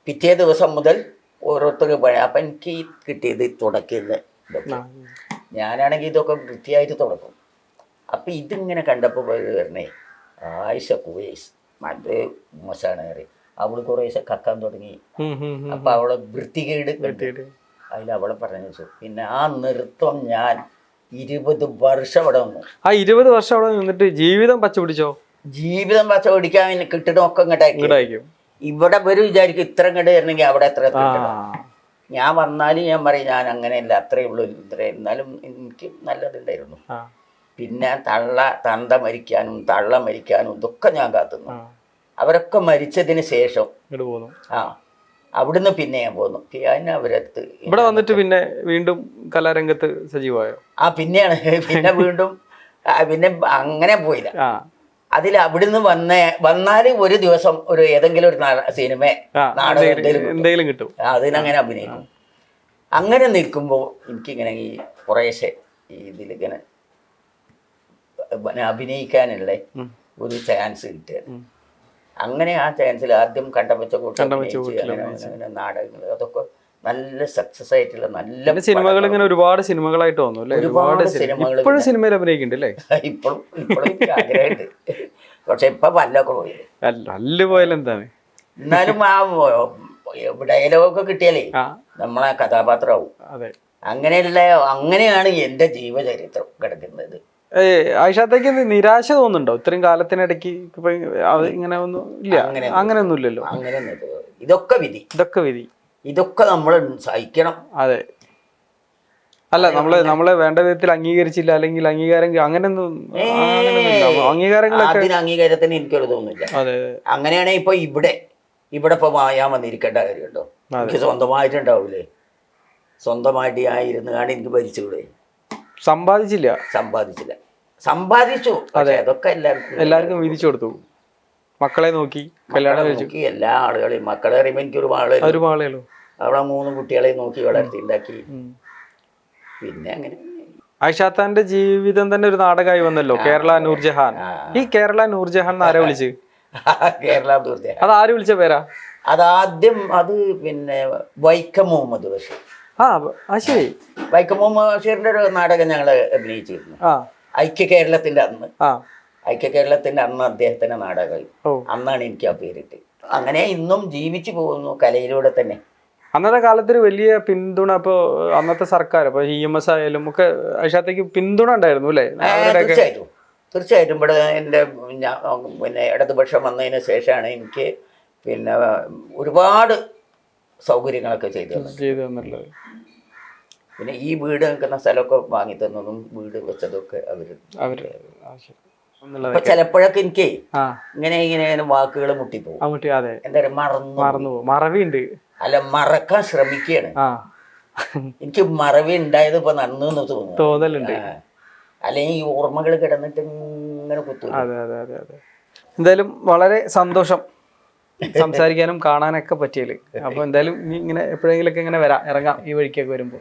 പിറ്റേ ദിവസം മുതൽ ഓരോരുത്തർക്ക് പഴയ. അപ്പം എനിക്ക് കിട്ടിയത് തുടക്കിയത് ഞാനാണെങ്കിൽ ഇതൊക്കെ വൃത്തിയായിട്ട് തുടക്കും. അപ്പം ഇതിങ്ങനെ കണ്ടപ്പോൾ വരണേ ആയിഷ കുവൈസ് മറ്റേ മോശമാണ് കയറി. അവള് കുറേശ്ശെ കക്കാൻ തുടങ്ങി. അപ്പം അവളെ വൃത്തികേട് അതിൽ അവളെ പറഞ്ഞു. പിന്നെ ആ നൃത്തം ഞാൻ 20 വർഷം അവിടെ വന്നു. ആ 20 വർഷം അവിടെ നിന്നിട്ട് ജീവിതം പച്ച പിടിച്ചോ? ജീവിതം പച്ച പിടിക്കാൻ കിട്ടണമൊക്കെ ഇങ്ങോട്ടായിരിക്കും. ഇവിടെ വരും വിചാരിക്കും ഇത്ര ഇങ്ങോട്ട് വരണമെങ്കിൽ അവിടെ എത്ര. ഞാൻ വന്നാലും ഞാൻ പറയും ഞാൻ അങ്ങനെയല്ല, അത്രയേ ഉള്ളൂ ഇത്ര. എന്നാലും എനിക്ക് നല്ലതുണ്ടായിരുന്നു. പിന്നെ തന്ത മരിക്കാനും തള്ള മരിക്കാനും ഇതൊക്കെ ഞാൻ കാത്തുന്നു. അവരൊക്കെ മരിച്ചതിന് ശേഷം അവിടുന്ന് പിന്നെ ഞാൻ പോന്നു. പിന്നെ അവരടുത്ത് ഇവിടെ വന്നിട്ട് പിന്നെ വീണ്ടും കലാരംഗത്ത് സജീവമായോ? പിന്നെ വീണ്ടും പിന്നെ അങ്ങനെ പോയില്ല. അതിൽ അവിടുന്ന് വന്നാല് ഒരു ദിവസം ഒരു ഏതെങ്കിലും ഒരു സിനിമ നാടകം എന്തെങ്കിലും കിട്ടും, അതിനങ്ങനെ അഭിനയിക്കും. അങ്ങനെ നിൽക്കുമ്പോൾ എനിക്കിങ്ങനെ ഈ കുറേശ്ശെ ഇതിലിങ്ങനെ അഭിനയിക്കാനുള്ള ഒരു ചാൻസ് കിട്ടിയത്. അങ്ങനെ ആ ചാൻസിൽ ആദ്യം കണ്ടമച്ച അങ്ങനെ നാടകങ്ങൾ അതൊക്കെ നല്ല സക്സസ് ആയിട്ടുള്ള നല്ല സിനിമകൾ ഇങ്ങനെ ഒരുപാട് സിനിമകളായിട്ട് വന്നു. ഒരുപാട് സിനിമകൾ ഇപ്പോഴും സിനിമയിൽ അഭിനയിക്കുന്നുണ്ട്. ഇപ്പോഴും ആഗ്രഹമുണ്ട്. പക്ഷെ ഇപ്പൊ പല്ലൊക്കെ പോയി. നല്ല പോയാലും എന്താണ്, എന്നാലും ആ ഡയലോഗൊക്കെ കിട്ടിയാലേ നമ്മളെ കഥാപാത്രമാവും. അങ്ങനെയാണ് എൻ്റെ ജീവചരിത്രം കിടക്കുന്നത്. ആയിഷാത്തേക്ക് നിരാശ തോന്നുന്നുണ്ടോ ഇത്രയും കാലത്തിനിടയ്ക്ക്? ഇങ്ങനെ ഒന്നും ഇല്ല, അങ്ങനെയൊന്നും ഇല്ലല്ലോ. ഇതൊക്കെ വിധി, ഇതൊക്കെ നമ്മൾ സഹിക്കണം. അതെ, അല്ല നമ്മളെ വേണ്ട വിധത്തിൽ അംഗീകരിച്ചില്ല, അല്ലെങ്കിൽ അംഗീകാരം അങ്ങനെയൊന്നും അതിന് അംഗീകാരത്തിന് എനിക്കൊരു തോന്നുന്നില്ല. അങ്ങനെയാണെങ്കിൽ ഇപ്പൊ ഇവിടെ ഇപ്പൊ ഞാൻ വന്നിരിക്കേണ്ട കാര്യമുണ്ടോ? എനിക്ക് സ്വന്തമായിട്ടുണ്ടാവൂലേ? സ്വന്തമായിട്ട് ഞാൻ ഇരുന്ന് കാണി എനിക്ക് ഭരിച്ചുകൂടെ? സമ്പാദിച്ചു. അതൊക്കെ എല്ലാവർക്കും വീതിച്ചു കൊടുത്തു. മക്കളെ നോക്കി കല്യാണം കഴിച്ചു. എല്ലാ ആളുകളെയും മക്കളെ അറിയുമ്പോൾ എനിക്കൊരു മാളേ. അവിടെ 3 കുട്ടികളെ നോക്കി വളർത്തി ഉണ്ടാക്കി. പിന്നെ അങ്ങനെ ആയിഷാത്താന്റെ ജീവിതം തന്നെ ഒരു നാടകമായി വന്നല്ലോ, കേരള നൂർജഹാൻ. ഈ കേരള നൂർജഹാൻ ആരെ വിളിച്ച്? കേരള നൂർജഹാൻ അത് ആര് വിളിച്ച പേരാ? അതാദ്യം അത് പിന്നെ വൈക്കം മുഹമ്മദ് ബഷീർ. ശരി. വൈക്കം മുഹമ്മദ് ബഷീറിന്റെ ഒരു നാടകം ഞങ്ങൾ അഭിനയിച്ചിരുന്നു. ഐക്യ കേരളത്തിന്റെ അന്ന്. ഐക്യ കേരളത്തിന്റെ അന്ന് അദ്ദേഹത്തിന്റെ നാടകമായി. അന്നാണ് എനിക്ക് ആ പേരിട്ട്. അങ്ങനെ ഇന്നും ജീവിച്ചു പോകുന്നു കലയിലൂടെ തന്നെ. അന്നത്തെ കാലത്ത് ഒരു വലിയ പിന്തുണ, ഇപ്പോൾ അന്നത്തെ സർക്കാർ, ഇപ്പോൾ EMS ആയാലും ഒക്കെ ആയിഷാത്തേക്ക് പിന്തുണ ഉണ്ടായിരുന്നു അല്ലേ? തീർച്ചയായിട്ടും തീർച്ചയായിട്ടും. ഇവിടെ എൻ്റെ പിന്നെ ഇടതുപക്ഷം വന്നതിന് ശേഷമാണ് എനിക്ക് പിന്നെ ഒരുപാട് സൗകര്യങ്ങളൊക്കെ ചെയ്തു തന്നുള്ളത്. പിന്നെ ഈ വീട് നിൽക്കുന്ന സ്ഥലമൊക്കെ വാങ്ങി തന്നതും വീട് വെച്ചതൊക്കെ അവർ. ചിലപ്പോഴൊക്കെ എനിക്ക് ഇങ്ങനെ വാക്കുകൾ മുട്ടിപ്പോകും. എന്താ മറന്നു മറവിയുണ്ട്. അല്ല, മറക്കാൻ ശ്രമിക്കുകയാണ്. എനിക്ക് മറവി ഉണ്ടായത് ഇപ്പൊ നന്നു തോന്നലുണ്ട്. അല്ലെങ്കിൽ ഈ ഓർമ്മകൾ കിടന്നിട്ട് ഇങ്ങനെ കുത്തും. എന്തായാലും വളരെ സന്തോഷം സംസാരിക്കാനും കാണാനൊക്കെ പറ്റിയല്ലേ. അപ്പൊ എന്തായാലും ഇങ്ങനെ എപ്പോഴെങ്കിലൊക്കെ ഇങ്ങനെ ഇറങ്ങാം ഈ വഴിക്കൊക്കെ വരുമ്പോ.